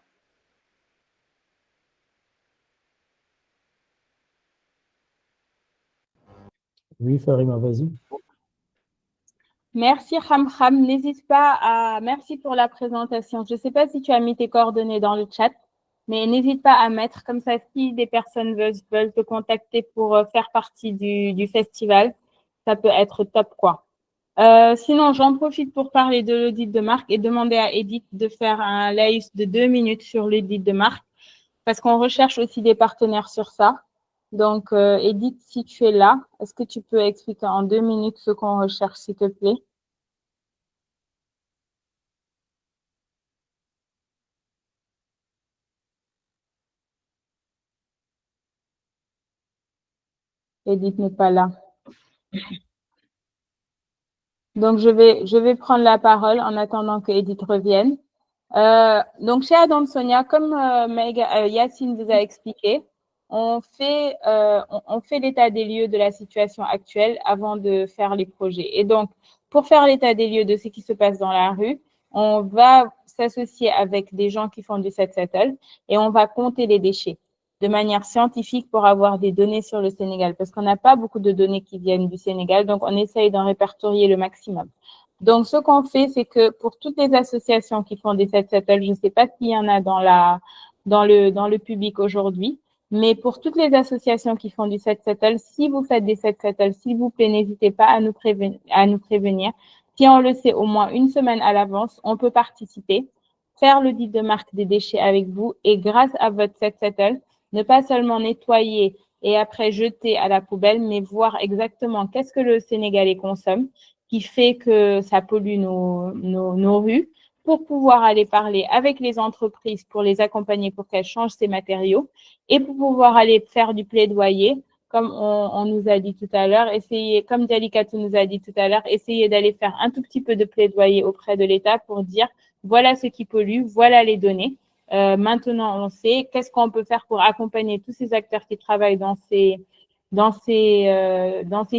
Oui, Farima, vas-y. Merci Khamkham. N'hésite pas à... Merci pour la présentation. Je ne sais pas si tu as mis tes coordonnées dans le chat, mais n'hésite pas à mettre comme ça si des personnes veulent te contacter pour faire partie du festival. Ça peut être top, quoi. Sinon, j'en profite pour parler de l'audit de marque et demander à Edith de faire un live de 2 minutes sur l'audit de marque parce qu'on recherche aussi des partenaires sur ça. Donc, Edith, si tu es là, est-ce que tu peux expliquer en 2 minutes ce qu'on recherche, s'il te plaît? Edith n'est pas là. Donc, je vais prendre la parole en attendant que Edith revienne. Donc, chez Adam Sonia, comme Yacine vous a expliqué, on fait l'état des lieux de la situation actuelle avant de faire les projets. Et donc, pour faire l'état des lieux de ce qui se passe dans la rue, on va s'associer avec des gens qui font du set settle et on va compter les déchets de manière scientifique pour avoir des données sur le Sénégal parce qu'on n'a pas beaucoup de données qui viennent du Sénégal, donc on essaye d'en répertorier le maximum. Donc, ce qu'on fait, c'est que pour toutes les associations qui font des set settle, je ne sais pas s'il y en a dans le public aujourd'hui, mais pour toutes les associations qui font du set settle, si vous faites des set settle, s'il vous plaît, n'hésitez pas à nous prévenir. Si on le sait au moins une semaine à l'avance, on peut participer, faire l'audit de marque des déchets avec vous et grâce à votre set settle, ne pas seulement nettoyer et après jeter à la poubelle, mais voir exactement qu'est-ce que le Sénégalais consomme, qui fait que ça pollue nos rues, pour pouvoir aller parler avec les entreprises, pour les accompagner pour qu'elles changent ces matériaux, et pour pouvoir aller faire du plaidoyer, comme on nous a dit tout à l'heure, comme Dalikatou nous a dit tout à l'heure, essayer d'aller faire un tout petit peu de plaidoyer auprès de l'État pour dire, voilà ce qui pollue, voilà les données. Maintenant, on sait qu'est-ce qu'on peut faire pour accompagner tous ces acteurs qui travaillent dans ces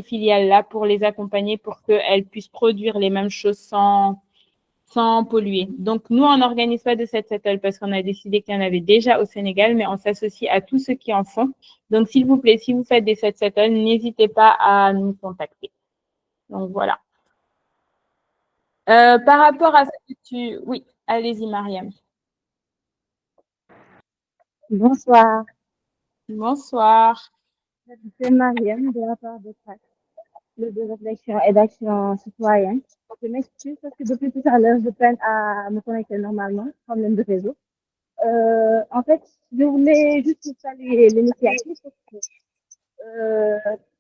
filiales-là pour les accompagner pour qu'elles puissent produire les mêmes choses sans polluer. Donc, nous, on n'organise pas de set settle parce qu'on a décidé qu'il y en avait déjà au Sénégal, mais on s'associe à tous ceux qui en font. Donc, s'il vous plaît, si vous faites des set settle, n'hésitez pas à nous contacter. Donc, voilà. Par rapport à ce que tu... Oui, allez-y, Mariam. Bonsoir. Bonsoir. C'est Mariam de la part de TRAC, le de réflexion et d'action citoyenne. Je m'excuse parce que depuis tout à l'heure, je peine à me connecter normalement, problème de réseau. En fait, je voulais juste saluer l'initiative parce que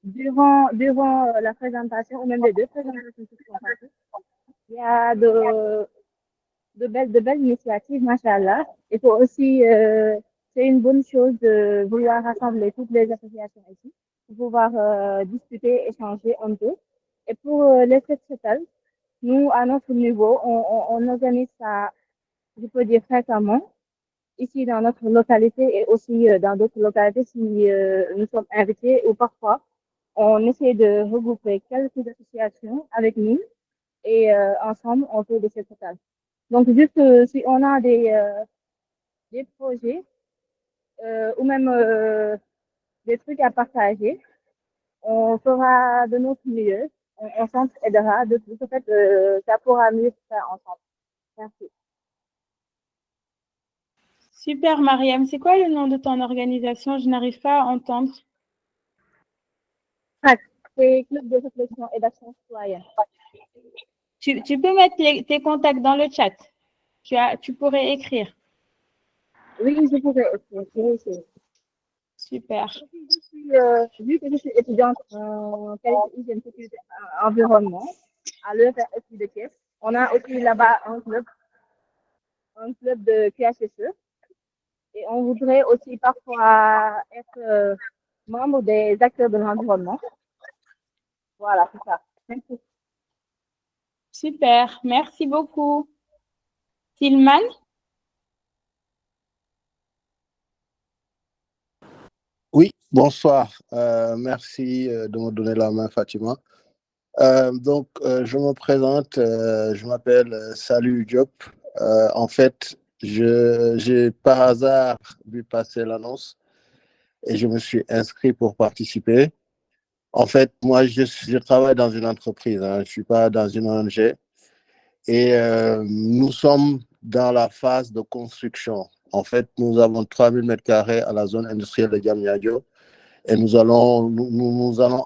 durant la présentation, ou même les deux présentations qui sont passées, il y a de belles initiatives, machallah. Il faut aussi, c'est une bonne chose de vouloir rassembler toutes les associations ici pour pouvoir discuter, échanger un peu. Et pour les festivals, nous, à notre niveau, on organise ça, je peux dire fréquemment, ici dans notre localité et aussi dans d'autres localités si nous sommes invités ou parfois on essaie de regrouper quelques associations avec nous et ensemble on fait des festivals. Donc, juste si on a des projets ou même des trucs à partager, on fera de notre mieux, on s'aidera. De ce fait, ça pourra mieux se faire ensemble. Merci. Super, Mariam. C'est quoi le nom de ton organisation? Je n'arrive pas à entendre. C'est Club de réflexion et d'action citoyenne. Tu peux mettre tes contacts dans le chat. Tu pourrais écrire. Oui, je pourrais écrire. Super. Vu que je suis étudiante en qualité hygiène sécurité environnement à l'EFRS de Thiès, on a aussi là-bas un club de QHSE et on voudrait aussi parfois être membre des acteurs de l'environnement. Voilà, c'est ça. Merci. Super, merci beaucoup. Tillman? Oui, bonsoir. Merci de me donner la main, Fatima. Je me présente, je m'appelle Salut Diop. En fait, j'ai par hasard vu passer l'annonce et je me suis inscrit pour participer. En fait, moi, je travaille dans une entreprise, hein, je ne suis pas dans une ONG. Et nous sommes dans la phase de construction. En fait, nous avons 3000 m² à la zone industrielle de Diamniadio. Et nous allons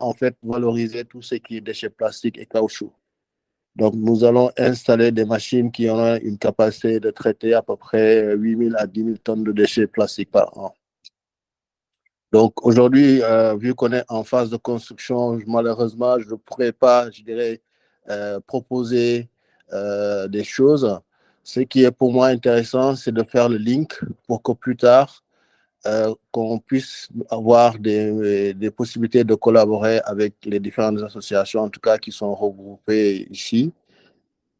en fait valoriser tout ce qui est déchets plastiques et caoutchouc. Donc, nous allons installer des machines qui ont une capacité de traiter à peu près 8000 à 10 000 tonnes de déchets plastiques par an. Donc, aujourd'hui, vu qu'on est en phase de construction, malheureusement, je ne pourrais pas, je dirais, proposer des choses. Ce qui est pour moi intéressant, c'est de faire le link pour que plus tard, qu'on puisse avoir des possibilités de collaborer avec les différentes associations, en tout cas qui sont regroupées ici,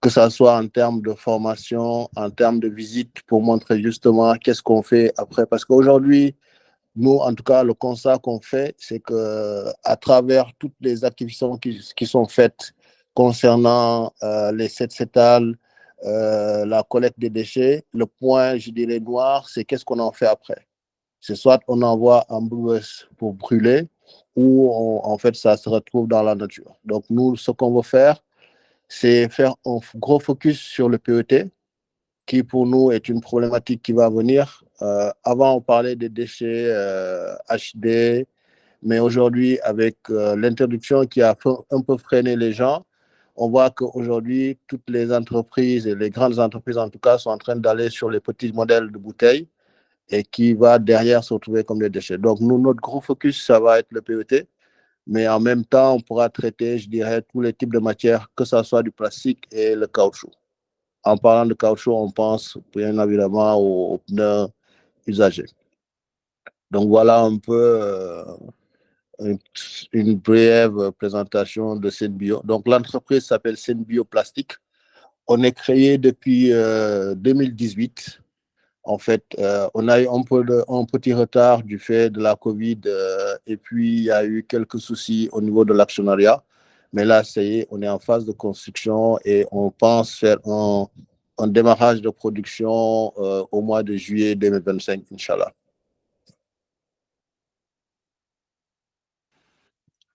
que ce soit en termes de formation, en termes de visite, pour montrer justement qu'est-ce qu'on fait après. Parce qu'aujourd'hui, nous, en tout cas, le constat qu'on fait, c'est qu'à travers toutes les activités qui sont faites concernant les CETAL, la collecte des déchets, le point, je dirais, noir, c'est qu'est-ce qu'on en fait après. C'est soit on envoie en brûleuse pour brûler ou en fait ça se retrouve dans la nature. Donc nous, ce qu'on veut faire, c'est faire un gros focus sur le PET, qui pour nous est une problématique qui va venir. Avant, on parlait des déchets HD, mais aujourd'hui, avec l'introduction qui a un peu freiné les gens, on voit qu'aujourd'hui, toutes les entreprises, et les grandes entreprises en tout cas, sont en train d'aller sur les petits modèles de bouteilles et qui va derrière se retrouver comme des déchets. Donc, nous, notre gros focus, ça va être le PET, mais en même temps, on pourra traiter, je dirais, tous les types de matières, que ce soit du plastique et le caoutchouc. En parlant de caoutchouc, on pense bien évidemment aux pneus usagés. Donc, voilà un peu une brève présentation de Senbio. Donc, l'entreprise s'appelle Senbio Plastique. On est créé depuis 2018. En fait, on a eu un petit retard du fait de la Covid et puis il y a eu quelques soucis au niveau de l'actionnariat. Mais là, ça y est, on est en phase de construction et on pense faire un démarrage de production au mois de juillet 2025, Inch'Allah.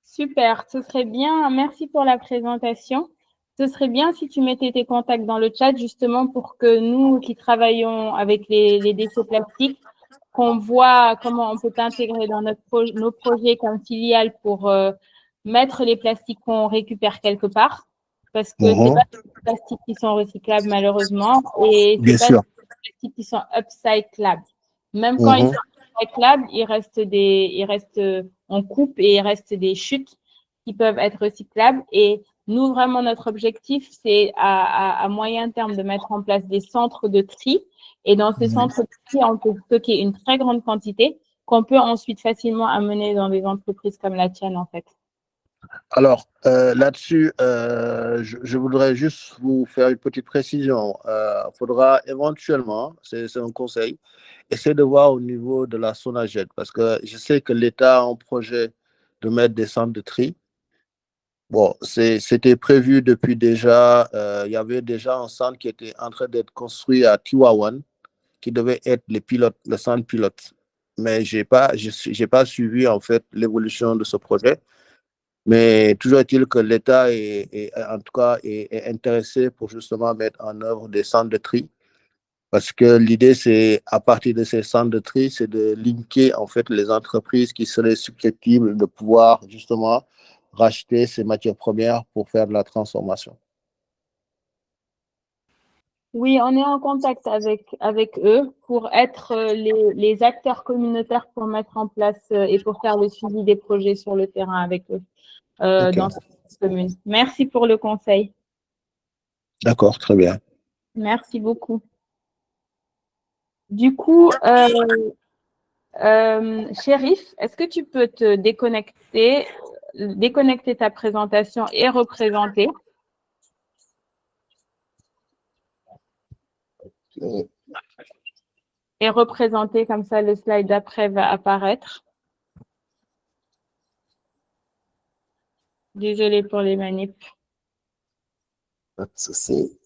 Super, ce serait bien. Merci pour la présentation. Ce serait bien si tu mettais tes contacts dans le chat justement pour que nous qui travaillons avec les déchets plastiques, qu'on voit comment on peut t'intégrer dans nos projets comme filiale pour mettre les plastiques qu'on récupère quelque part. Parce que c'est pas des plastiques qui sont recyclables malheureusement et c'est pas des plastiques qui sont upcyclables. Même quand ils sont recyclables, il reste on coupe et il reste des chutes qui peuvent être recyclables. Et nous, vraiment, notre objectif, c'est à moyen terme de mettre en place des centres de tri. Et dans ces centres de tri, on peut stocker une très grande quantité qu'on peut ensuite facilement amener dans des entreprises comme la tienne, en fait. Alors, là-dessus, je voudrais juste vous faire une petite précision. Il faudra éventuellement, c'est un conseil, essayer de voir au niveau de la SONAGED, parce que je sais que l'État a un projet de mettre des centres de tri. Bon, c'était prévu depuis déjà, il y avait déjà un centre qui était en train d'être construit à Tiwawan, qui devait être le centre pilote. Mais j'ai pas suivi en fait l'évolution de ce projet. Mais toujours est-il que l'État en tout cas est intéressé pour justement mettre en œuvre des centres de tri. Parce que l'idée, c'est, à partir de ces centres de tri, c'est de linker en fait les entreprises qui seraient susceptibles de pouvoir justement racheter ces matières premières pour faire de la transformation. Oui, on est en contact avec eux pour être les acteurs communautaires pour mettre en place et pour faire le suivi des projets sur le terrain avec eux dans cette commune. Merci pour le conseil. D'accord, très bien. Merci beaucoup. Du coup, Chérif, est-ce que tu peux te déconnecter ta présentation et représenter? Et représenter comme ça, le slide d'après va apparaître. Désolée pour les manips. Pas de souci.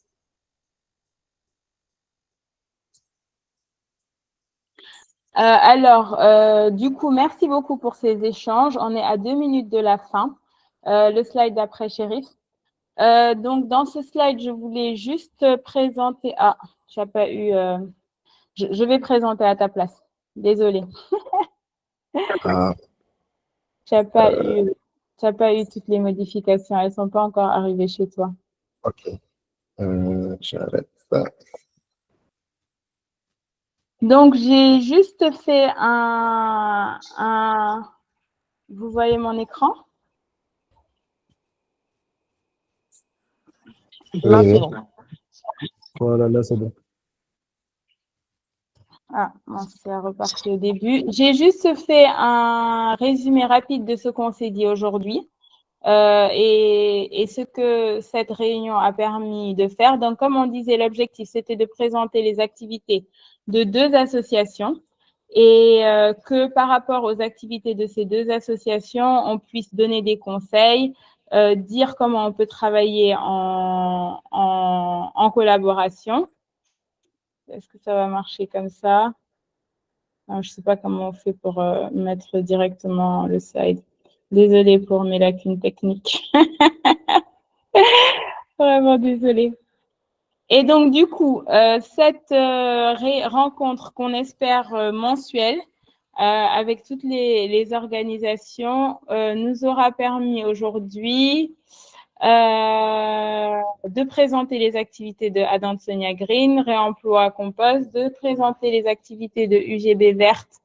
Du coup, merci beaucoup pour ces échanges. On est à 2 minutes de la fin. Le slide d'après, Chérif. Donc, dans ce slide, je voulais juste présenter… Ah, tu n'as pas eu… Je vais présenter à ta place. Désolée. Tu n'as pas eu toutes les modifications. Elles ne sont pas encore arrivées chez toi. OK. J'arrête ça. Donc, j'ai juste fait Vous voyez mon écran? Là, c'est bon. Voilà, là, c'est bon. Ah, c'est reparti au début. J'ai juste fait un résumé rapide de ce qu'on s'est dit aujourd'hui et ce que cette réunion a permis de faire. Donc, comme on disait, l'objectif, c'était de présenter les activités de 2 associations et que par rapport aux activités de ces 2 associations, on puisse donner des conseils, dire comment on peut travailler en collaboration. Est-ce que ça va marcher comme ça? Je ne sais pas comment on fait pour mettre directement le slide. Désolée pour mes lacunes techniques. Vraiment désolée. Et donc, du coup, cette rencontre qu'on espère mensuelle avec toutes les organisations nous aura permis aujourd'hui de présenter les activités de Adansonia Green, Réemploi Compost, de présenter les activités de UGB Verte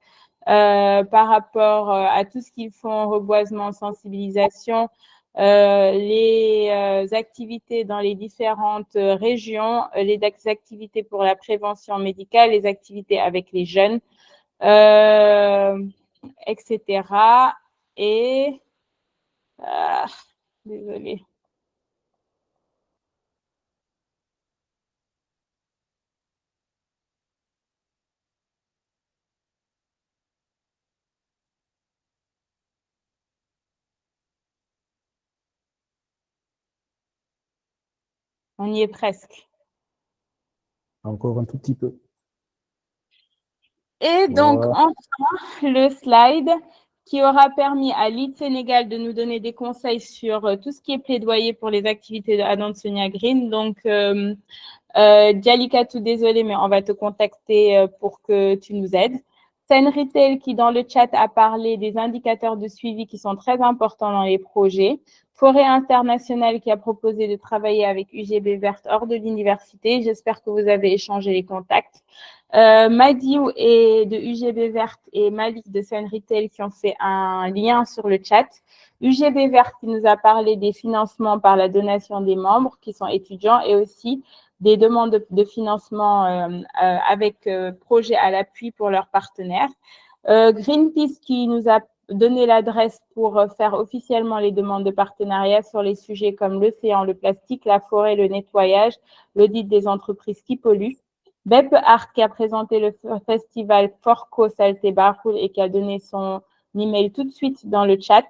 par rapport à tout ce qu'ils font, reboisement, sensibilisation, les activités dans les différentes régions, les activités pour la prévention médicale, les activités avec les jeunes, etc. Et désolée. On y est presque. Encore un tout petit peu. Et donc, enfin, le slide qui aura permis à Lead Sénégal de nous donner des conseils sur tout ce qui est plaidoyer pour les activités de Adansonia Green. Donc, Djalika, désolé, mais on va te contacter pour que tu nous aides. Sen Retail qui, dans le chat, a parlé des indicateurs de suivi qui sont très importants dans les projets. Forêt Internationale qui a proposé de travailler avec UGB Verte hors de l'université. J'espère que vous avez échangé les contacts. Madiou et de UGB Verte et Malik de Sen Retail qui ont fait un lien sur le chat. UGB Verte qui nous a parlé des financements par la donation des membres qui sont étudiants et aussi des demandes de financement avec projet à l'appui pour leurs partenaires. Greenpeace qui nous a donné l'adresse pour faire officiellement les demandes de partenariat sur les sujets comme l'océan, le plastique, la forêt, le nettoyage, l'audit des entreprises qui polluent. Beppe Art qui a présenté le festival Forco Salté Barhoul et qui a donné son email tout de suite dans le chat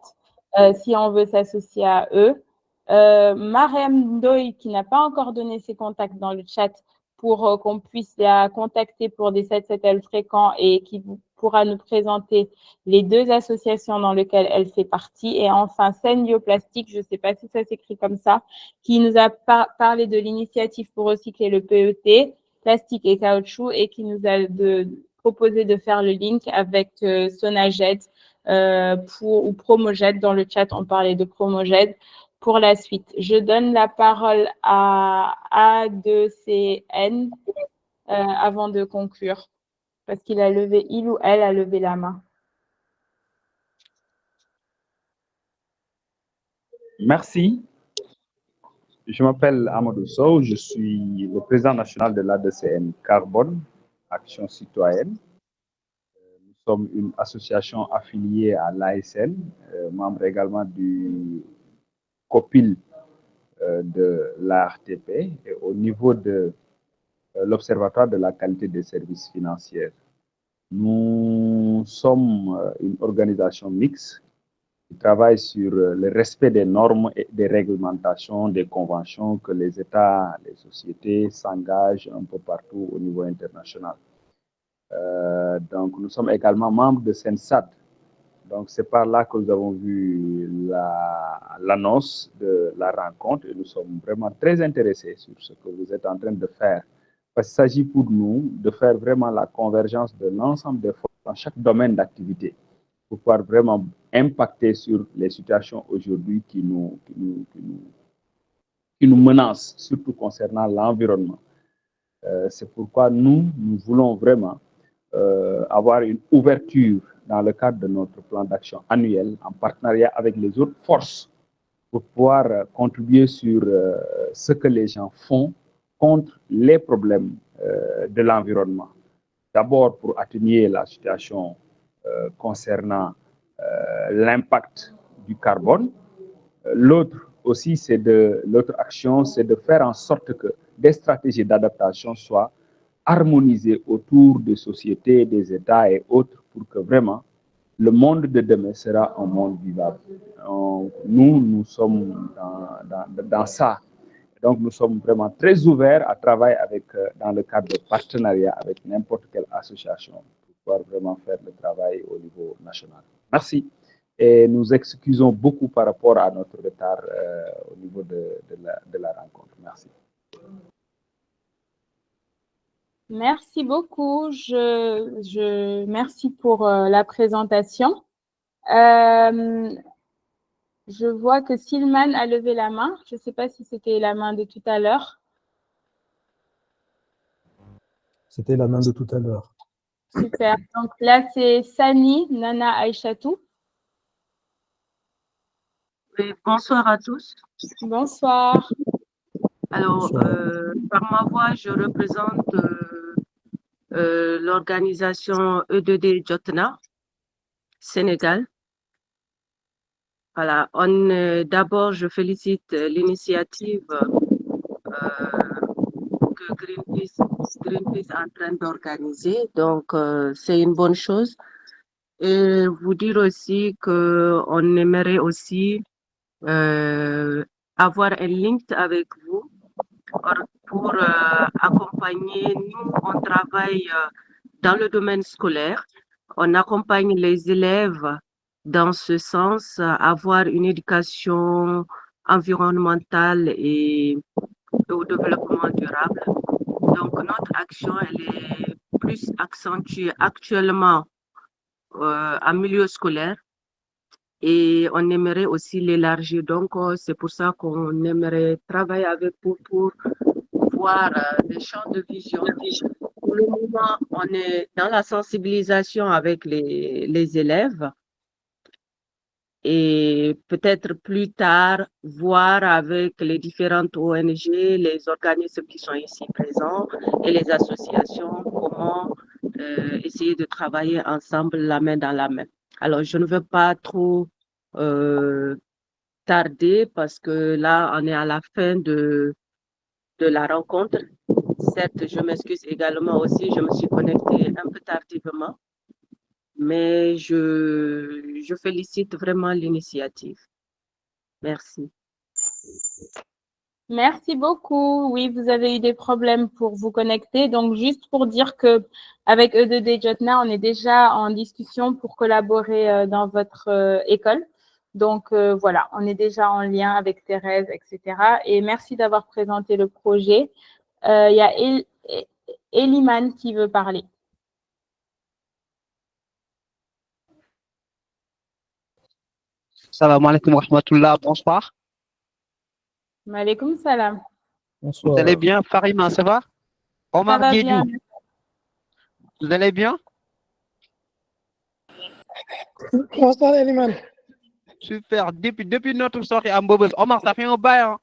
si on veut s'associer à eux. Marem Doy qui n'a pas encore donné ses contacts dans le chat pour qu'on puisse la contacter pour des 7-7L fréquents et qui pourra nous présenter les 2 associations dans lesquelles elle fait partie. Et enfin, Senio Plastique, je ne sais pas si ça s'écrit comme ça, qui nous a parlé de l'initiative pour recycler le PET, plastique et caoutchouc, et qui nous a proposé de faire le link avec Sonaget ou Promojet. Dans le chat, on parlait de Promojet. Pour la suite, je donne la parole à A2CN avant de conclure, parce qu'il ou elle a levé la main. Merci. Je m'appelle Amadou Sow, je suis le président national de l'ADCN Carbone, Action Citoyenne. Nous sommes une association affiliée à l'ASN, membre également du COPIL de l'ARTP. Et au niveau de l'Observatoire de la qualité des services financiers. Nous sommes une organisation mixte qui travaille sur le respect des normes et des réglementations, des conventions que les États, les sociétés s'engagent un peu partout au niveau international. Donc, nous sommes également membres de SENSAD. Donc, c'est par là que nous avons vu l'annonce de la rencontre et nous sommes vraiment très intéressés sur ce que vous êtes en train de faire. Parce qu'il s'agit pour nous de faire vraiment la convergence de l'ensemble des forces dans chaque domaine d'activité pour pouvoir vraiment impacter sur les situations aujourd'hui qui nous menacent, surtout concernant l'environnement. C'est pourquoi nous voulons vraiment avoir une ouverture dans le cadre de notre plan d'action annuel en partenariat avec les autres forces pour pouvoir contribuer sur ce que les gens font contre les problèmes de l'environnement. D'abord pour atténuer la situation concernant l'impact du carbone. L'autre aussi, l'autre action, c'est de faire en sorte que des stratégies d'adaptation soient harmonisées autour des sociétés, des États et autres pour que vraiment le monde de demain sera un monde vivable. Nous sommes dans ça. Donc, nous sommes vraiment très ouverts à travailler dans le cadre de partenariat avec n'importe quelle association pour pouvoir vraiment faire le travail au niveau national. Merci. Et nous excusons beaucoup par rapport à notre retard au niveau de la rencontre. Merci. Merci beaucoup. Merci pour la présentation. Je vois que Silman a levé la main. Je ne sais pas si c'était la main de tout à l'heure. C'était la main de tout à l'heure. Super. Donc là, c'est Sani Nana Aïchatou. Oui, bonsoir à tous. Bonsoir. Alors, par ma voix, je représente l'organisation E2D Jotna, Sénégal. Voilà. D'abord, je félicite l'initiative que Greenpeace est en train d'organiser. Donc, c'est une bonne chose. Et vous dire aussi qu'on aimerait aussi avoir un link avec vous pour accompagner. Nous, on travaille dans le domaine scolaire. On accompagne les élèves dans ce sens, avoir une éducation environnementale et au développement durable. Donc, notre action, elle est plus accentuée actuellement en milieu scolaire et on aimerait aussi l'élargir. Donc, c'est pour ça qu'on aimerait travailler avec vous pour voir des champs de vision. Pour le moment, on est dans la sensibilisation avec les élèves et peut-être plus tard, voir avec les différentes ONG, les organismes qui sont ici présents et les associations, comment essayer de travailler ensemble la main dans la main. Alors, je ne veux pas trop tarder parce que là, on est à la fin de la rencontre. Certes, je m'excuse également aussi, je me suis connectée un peu tardivement, mais je félicite vraiment l'initiative. Merci. Merci beaucoup. Oui, vous avez eu des problèmes pour vous connecter. Donc, juste pour dire que avec E2D Jotna, on est déjà en discussion pour collaborer dans votre école. Donc, voilà, on est déjà en lien avec Thérèse, etc. Et merci d'avoir présenté le projet. Il y a Eliman qui veut parler. Salam alaikum wa rahmatullah, bonsoir. Maaleykum salam. Bonsoir. Vous allez bien, Farima, ça va? Omar Ça va Diédiou, bien. vous allez bien? Bonsoir, Eliman. Super. Depuis notre sortie à Mbobes, Omar, ça fait un bail. Hein?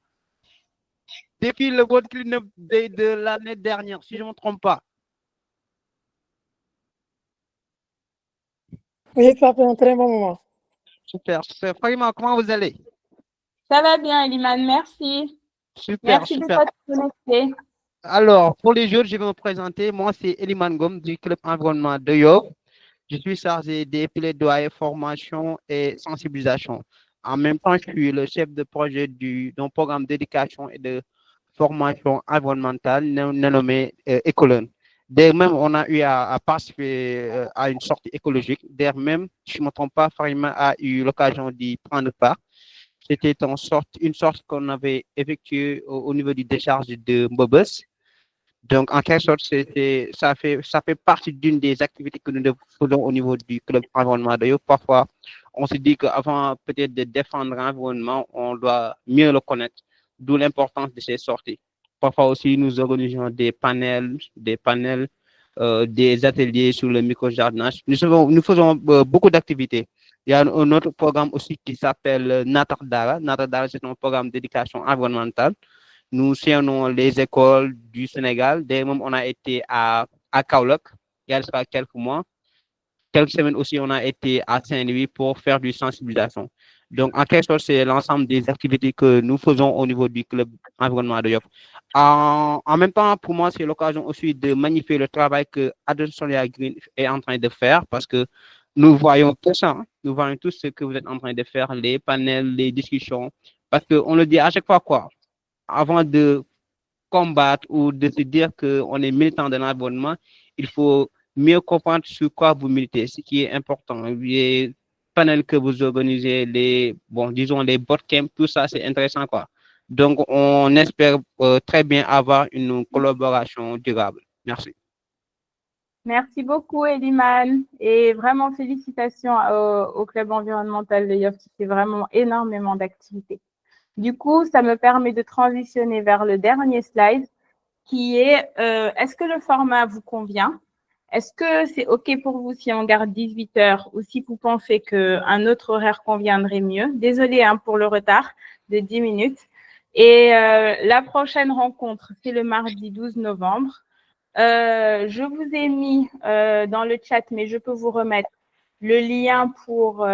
Depuis le World Cleanup Day de l'année dernière, si je ne me trompe pas. Oui, ça fait un très bon moment. Super. Farima, comment vous allez? Ça va bien, Eliman, merci. Super, Merci de super. votre connecté. Alors, pour les jeunes, je vais me présenter. Moi, c'est Eliman Gom du Club Environnement de Yoff. Je suis chargé des plaidoyers, formation et sensibilisation. En même temps, je suis le chef de projet d'un programme d'éducation et de formation environnementale nommé Écolone. D'ailleurs, même, on a eu à participer à une sortie écologique. D'ailleurs, même, si je ne me trompe pas, Farima a eu l'occasion d'y prendre part. C'était une sorte qu'on avait effectuée au niveau du décharge de Mbobus. Donc, en quelque sorte, ça fait partie d'une des activités que nous faisons au niveau du club environnement. D'ailleurs, parfois, on se dit qu'avant peut-être de défendre l'environnement, on doit mieux le connaître, d'où l'importance de ces sorties. Parfois aussi, nous organisons des panels, des ateliers sur le micro-jardinage. Nous faisons beaucoup d'activités. Il y a un autre programme aussi qui s'appelle Natardara. Natardara, c'est un programme d'éducation environnementale. Nous sillonnons les écoles du Sénégal. D'ailleurs, on a été à Kaolack il y a quelques mois. Quelques semaines aussi, on a été à Saint-Louis pour faire du sensibilisation. Donc, en quelque sorte, c'est l'ensemble des activités que nous faisons au niveau du club environnement de Yoff. En même temps, pour moi, c'est l'occasion aussi de magnifier le travail que Adonsonia Green est en train de faire parce que nous voyons tout ça. Nous voyons tout ce que vous êtes en train de faire, les panels, les discussions. Parce qu'on le dit à chaque fois, quoi. Avant de combattre ou de se dire qu'on est militant de l'environnement, il faut mieux comprendre sur quoi vous militez, ce qui est important. Les panels que vous organisez, disons les bootcamps, tout ça, c'est intéressant, quoi. Donc, on espère très bien avoir une collaboration durable. Merci. Merci beaucoup, Eliman. Et vraiment, félicitations au club environnemental de Yoff qui fait vraiment énormément d'activités. Du coup, ça me permet de transitionner vers le dernier slide qui est est-ce que le format vous convient? Est-ce que c'est OK pour vous si on garde 18 heures ou si vous pensez qu'un autre horaire conviendrait mieux? Désolée pour le retard de 10 minutes. Et la prochaine rencontre, c'est le mardi 12 novembre. Je vous ai mis dans le chat, mais je peux vous remettre le lien pour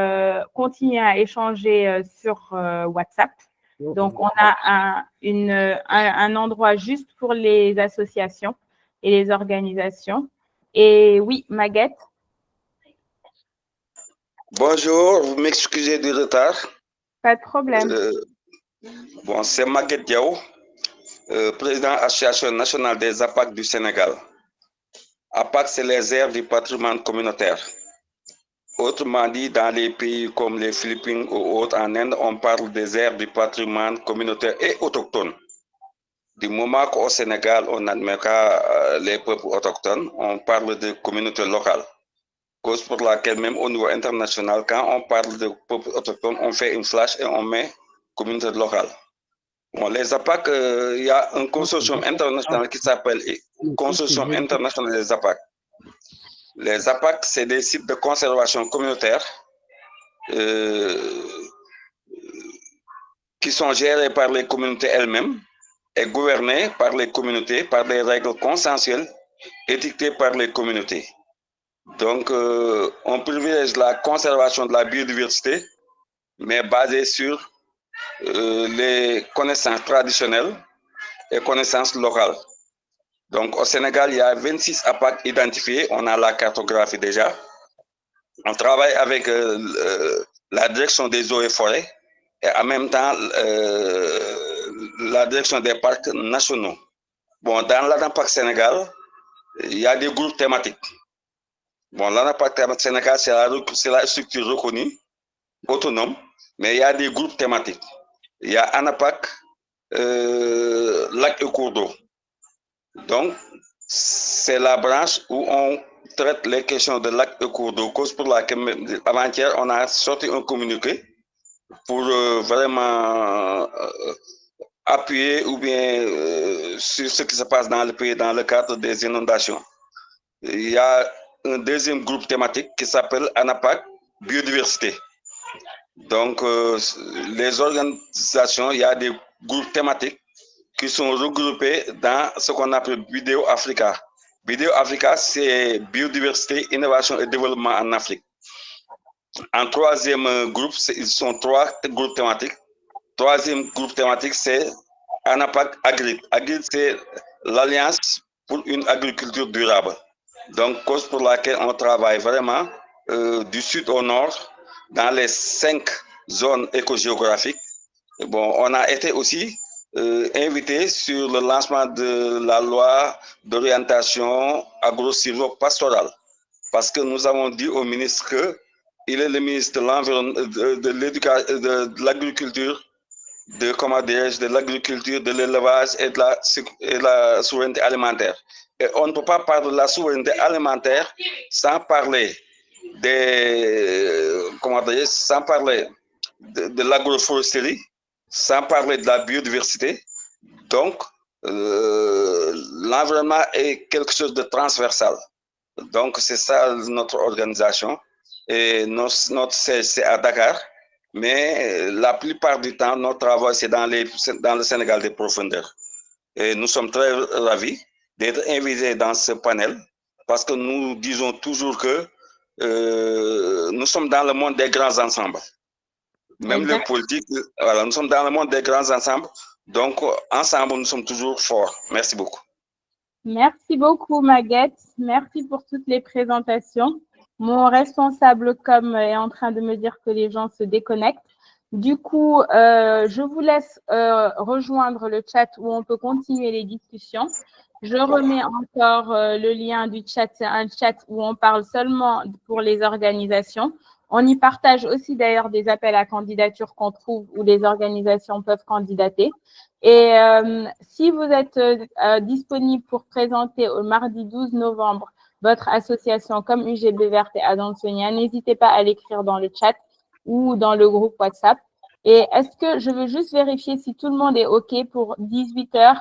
continuer à échanger sur WhatsApp. Donc, on a un endroit juste pour les associations et les organisations. Et oui, Maguette. Bonjour, vous m'excusez du retard. Pas de problème. Bon, c'est Maguette Diaw, président de l'Association nationale des APAC du Sénégal. APAC, c'est les aires du patrimoine communautaire. Autrement dit, dans les pays comme les Philippines ou autres en Inde, on parle des aires du patrimoine communautaire et autochtone. Du moment qu'au Sénégal, on n'admet pas les peuples autochtones, on parle de communauté locale. Cause pour laquelle, même au niveau international, quand on parle de peuples autochtones, on fait une flash et on met communauté locale. Bon, les APAC, il y a un consortium international qui s'appelle Consortium international des APAC. Les APAC, c'est des sites de conservation communautaire qui sont gérés par les communautés elles-mêmes et gouvernés par les communautés par des règles consensuelles édictées par les communautés. Donc, on privilège la conservation de la biodiversité, mais basée sur les connaissances traditionnelles et connaissances locales. Donc, au Sénégal, il y a 26 APAC identifiés. On a la cartographie déjà. On travaille avec la direction des eaux et forêts et en même temps la direction des parcs nationaux. Bon, dans l'ANAPAC Sénégal, il y a des groupes thématiques. Bon, l'ANAPAC Sénégal, c'est la structure reconnue, autonome, mais il y a des groupes thématiques. Il y a ANAPAC, lac et cours d'eau. Donc, c'est la branche où on traite les questions de lac et cours d'eau. Cause pour laquelle, avant-hier, on a sorti un communiqué pour vraiment appuyer ou bien sur ce qui se passe dans le pays dans le cadre des inondations. Il y a un deuxième groupe thématique qui s'appelle ANAPAC Biodiversité. Donc, les organisations, il y a des groupes thématiques qui sont regroupés dans ce qu'on appelle Vidéo Africa. Vidéo Africa, c'est biodiversité, innovation et développement en Afrique. En troisième groupe, ils sont 3 groupes thématiques. Troisième groupe thématique, c'est ANAPAC Agri. Agri, c'est l'Alliance pour une agriculture durable. Donc, cause pour laquelle on travaille vraiment du sud au nord dans les 5 zones écogéographiques. Bon, on a été aussi invité sur le lancement de la loi d'orientation agro-silvopastorale parce que nous avons dit au ministre qu'il est le ministre de l'environnement, de l'agriculture, de l'agriculture, de l'élevage et de la souveraineté alimentaire. Et on ne peut pas parler de la souveraineté alimentaire sans parler sans parler de l'agroforesterie, sans parler de la biodiversité. Donc, l'environnement est quelque chose de transversal. Donc, c'est ça notre organisation. Et notre siège, c'est à Dakar. Mais la plupart du temps, notre travail, c'est dans le Sénégal des profondeurs. Et nous sommes très ravis d'être invités dans ce panel parce que nous disons toujours que nous sommes dans le monde des grands ensembles. Même les politiques, voilà, nous sommes dans le monde des grands ensembles. Donc, ensemble, nous sommes toujours forts. Merci beaucoup. Merci beaucoup, Maguette. Merci pour toutes les présentations. Mon responsable com est en train de me dire que les gens se déconnectent. Du coup, je vous laisse rejoindre le chat où on peut continuer les discussions. Je remets encore le lien du chat. C'est un chat où on parle seulement pour les organisations. On y partage aussi d'ailleurs des appels à candidature qu'on trouve où les organisations peuvent candidater. Et si vous êtes disponible pour présenter au mardi 12 novembre votre association comme UGB Verte et Adansonia, n'hésitez pas à l'écrire dans le chat ou dans le groupe WhatsApp. Et est-ce que je veux juste vérifier si tout le monde est OK pour 18h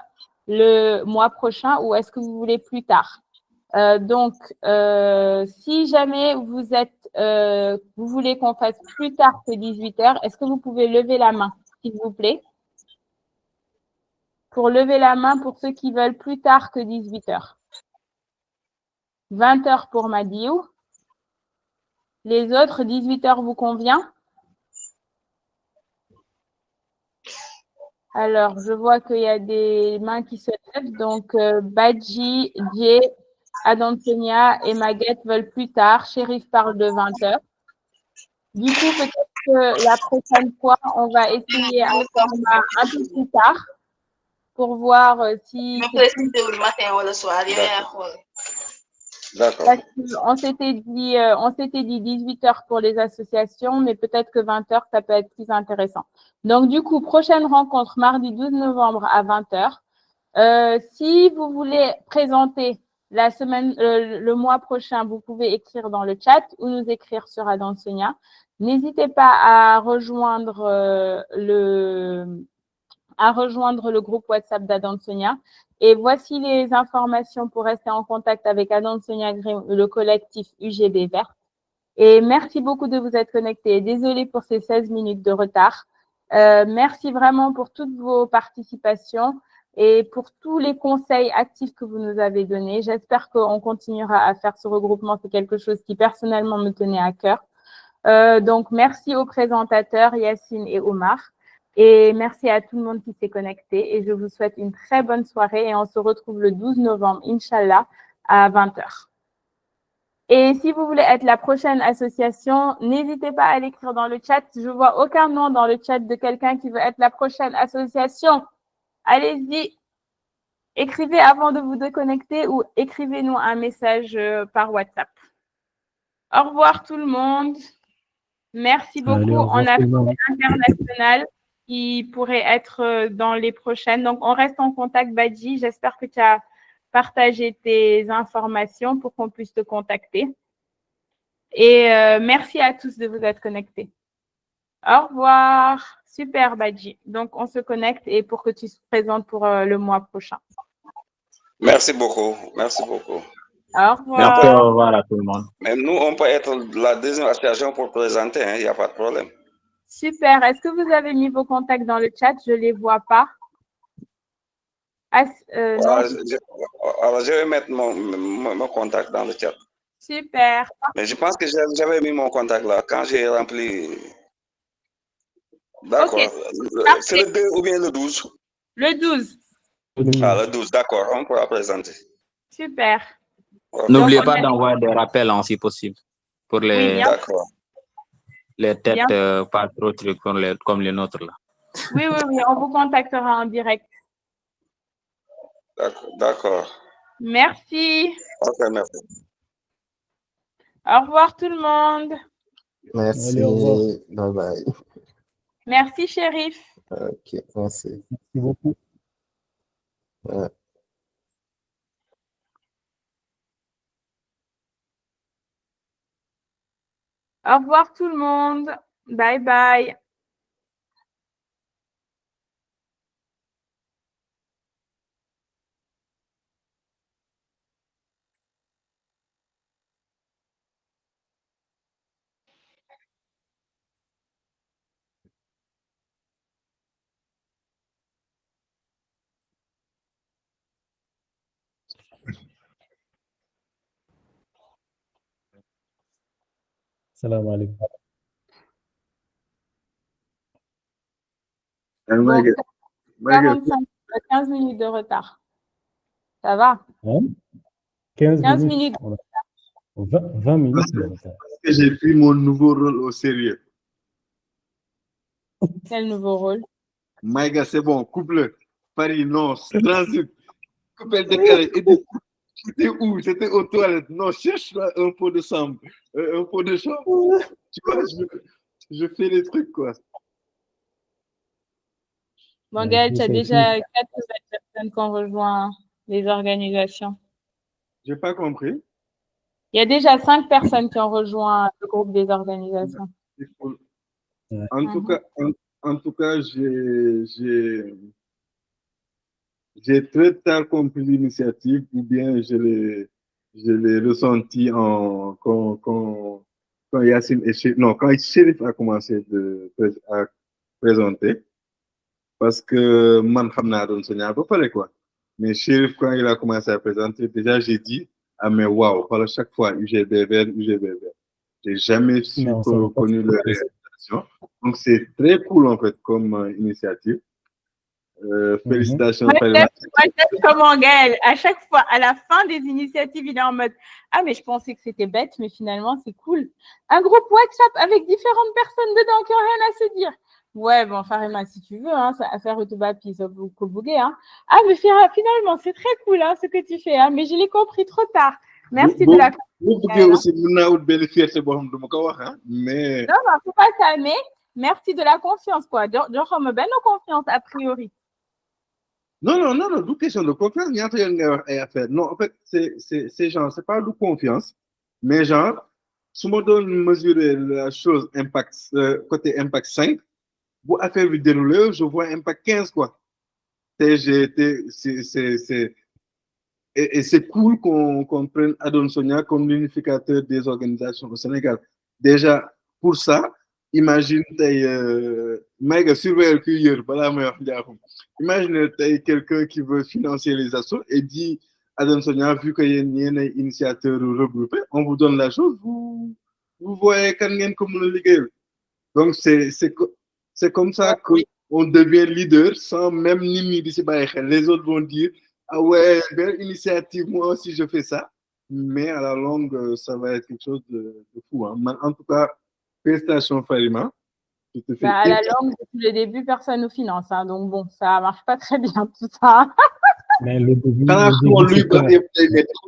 le mois prochain ou est-ce que vous voulez plus tard? Donc, si jamais vous voulez qu'on fasse plus tard que 18h, est-ce que vous pouvez lever la main, s'il vous plaît? Pour lever la main pour ceux qui veulent plus tard que 18h. 20h pour Madiou. Les autres, 18h vous convient? Alors, je vois qu'il y a des mains qui se lèvent. Donc, Badji, Dié, Adansonia et Maguette veulent plus tard. Chérif parle de 20h. Du coup, peut-être que la prochaine fois, on va essayer un format un peu plus tard pour voir si... le matin ou le soir. D'accord. On s'était dit 18h pour les associations, mais peut-être que 20h, ça peut être plus intéressant. Donc, du coup, prochaine rencontre mardi 12 novembre à 20h. Si vous voulez présenter la semaine, le mois prochain, vous pouvez écrire dans le chat ou nous écrire sur Adansonia. N'hésitez pas à rejoindre le groupe WhatsApp d'Adansonia. Et voici les informations pour rester en contact avec Adansonia Green, le collectif UGB Verte. Et merci beaucoup de vous être connectés. Désolée pour ces 16 minutes de retard. Merci vraiment pour toutes vos participations et pour tous les conseils actifs que vous nous avez donnés. J'espère qu'on continuera à faire ce regroupement. C'est quelque chose qui personnellement me tenait à cœur. Donc, merci aux présentateurs Yacine et Omar. Et merci à tout le monde qui s'est connecté. Et je vous souhaite une très bonne soirée. Et on se retrouve le 12 novembre, Inch'Allah, à 20h. Et si vous voulez être la prochaine association, n'hésitez pas à l'écrire dans le chat. Je ne vois aucun nom dans le chat de quelqu'un qui veut être la prochaine association. Allez-y, écrivez avant de vous déconnecter ou écrivez-nous un message par WhatsApp. Au revoir tout le monde. Merci beaucoup. Allez, au revoir On a tout le monde. fait international qui pourrait être dans les prochaines. Donc, on reste en contact, Badji. J'espère que tu as partagé tes informations pour qu'on puisse te contacter. Et merci à tous de vous être connectés. Au revoir. Super, Badji. Donc, on se connecte et pour que tu te présentes pour le mois prochain. Merci beaucoup. Merci beaucoup. Au revoir. Merci, au revoir à tout le monde. Mais nous, on peut être la deuxième association pour présenter, il n'y a pas de problème. Super. Est-ce que vous avez mis vos contacts dans le chat? Je ne les vois pas. Non. Alors, je vais mettre mon contact dans le chat. Super. Mais je pense que j'avais mis mon contact là quand j'ai rempli. D'accord. Okay. C'est le 2 ou bien le 12? Le 12. le 12, d'accord, on pourra présenter. Super. N'oubliez Donc, pas d'envoyer des rappels hein, si possible pour Oui, les, bien. les têtes Bien. pas trop trucs comme les nôtres là. Oui, on vous contactera en direct. D'accord. Merci. Ok, merci. Au revoir tout le monde. Merci. Allez, au revoir. Bye bye. Merci, Chérif. Ok, merci. Merci beaucoup. Ouais. Au revoir tout le monde. Bye bye. Salam alaikum. Bon, 45, 15 minutes de retard. Ça va? Hein? 15 15 minutes. minutes. On a 20 minutes de retard. Parce que j'ai pris mon nouveau rôle au sérieux. Quel nouveau rôle? Maïga, c'est bon, coupe-le. Paris, non, transit. Coupe-le décalé. C'était où? C'était aux toilettes. Non, cherche un pot de chambre. Un pot de chambre. Tu vois, je fais des trucs, quoi. Bon, Gaël, tu as déjà 4 nouvelles personnes qui ont rejoint les organisations. J'ai pas compris. Il y a déjà 5 personnes qui ont rejoint le groupe des organisations. C'est cool. En tout cas, j'ai très tard compris l'initiative, ou bien je l'ai ressenti quand Yacine et Chérif, non, quand Chérif a commencé à présenter. Parce que man, je sais pas parler quoi. Mais Chérif, quand il a commencé à présenter, déjà j'ai dit, ah mais waouh, par chaque fois, UGB vert, UGB vert. J'ai jamais connu leur réalisation. Donc c'est très cool en fait comme initiative. Félicitations. Moi, j'aime comment Gaël, à chaque fois, à la fin des initiatives, il est en mode « Ah, mais je pensais que c'était bête, mais finalement, c'est cool. » Un groupe WhatsApp avec différentes personnes dedans qui n'ont rien à se dire. Ouais, bon, Farima, si tu veux, hein, ça affaire Utuba, puis ça vous bouger, hein. Ah, mais finalement, c'est très cool, hein, ce que tu fais, hein, mais je l'ai compris trop tard. Merci de la confiance. Mais... Non, non, c'est pas ça, mais merci de la confiance, quoi. Donc, on me donne confiance, a priori. Non, d'où question de confiance, il y a rien à faire. Non, en fait, c'est genre, c'est pas de confiance, mais genre, si on donne mesurer la chose impact, côté impact 5, pour affaire du déroulé, je vois impact 15, quoi. Et c'est cool qu'on prenne Adon Sonia comme l'unificateur des organisations au Sénégal. Déjà, pour ça, imagine, méga surveiller cueilleur, imagine quelqu'un qui veut financer les assos et dit Adon Sonia, vu qu'il y a un initiateur regroupé, on vous donne la chose, vous voyez quand même comme le ligue. Donc, c'est comme ça qu'on devient leader sans même ni d'ici. Les autres vont dire ah ouais, belle initiative, moi aussi je fais ça. Mais à la longue, ça va être quelque chose de fou. Hein. En tout cas, félicitations Farima. À la longue, depuis le début, personne ne nous finance. Hein, donc bon, ça ne marche pas très bien tout ça. Mais le début,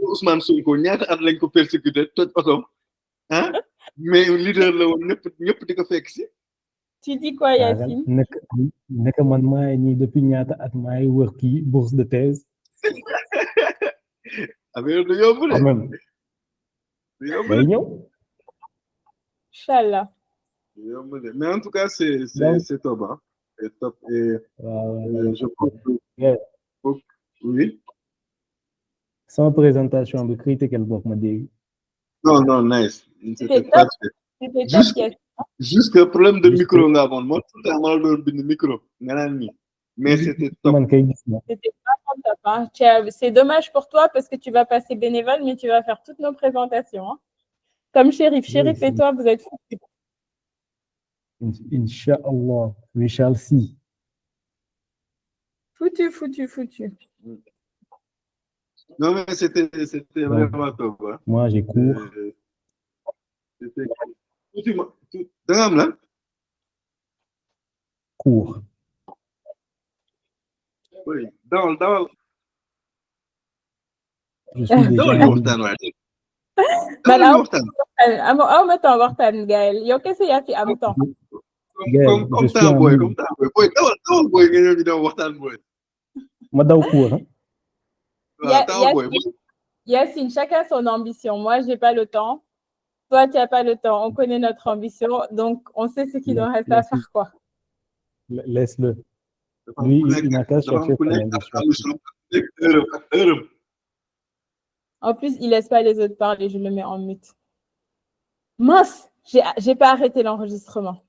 Ousmane Sonko, mais leader ñëpp di ko fekk si. Tu dis quoi, Yacine? Naka man maa ñi depuis ñaata at maay wër kii bourse de thèse. Affaire du yomb de. Quand même. Day ñëw. Inchallah. Mais en tout cas, c'est top. Hein. C'est top. Et je pense que... Oui. Sans présentation, de critiquer le bloc, ma dégg. Non, nice. C'était top. C'était top, Juste le problème de micro, là, moi, tout le temps, le micro. Mais c'était top. C'était vraiment top. Hein. C'est dommage pour toi parce que tu vas passer bénévole, mais tu vas faire toutes nos présentations. Hein. Comme Chérif. Chérif et toi, vous êtes foutus. Inch'Allah, we shall see. Foutu. Non, mais c'était vraiment top. Hein. Moi, j'ai cours. C'était Dangam, là? Cours. Oui, Je suis déjà dans le waxtaan waaye. Man, Dans le waxtaan. ma temps waxtaan Gaël yow kese yaa fi am temps. Gaël, je suis en Boy, ligne. comme temps boy. Boy, dawal boy nga ñëw ñu daw waxtaan boy. Ma daw cours, hein? Yacine, chacun son ambition. Moi, j'ai pas le temps. Toi, tu n'as pas le temps. On connaît notre ambition, donc on sait ce qu'il nous reste à faire, quoi. Laisse-le. Lui, il n'a qu'à chercher son ambition. En plus, il laisse pas les autres parler. Je le mets en mute. Mince, j'ai pas arrêté l'enregistrement.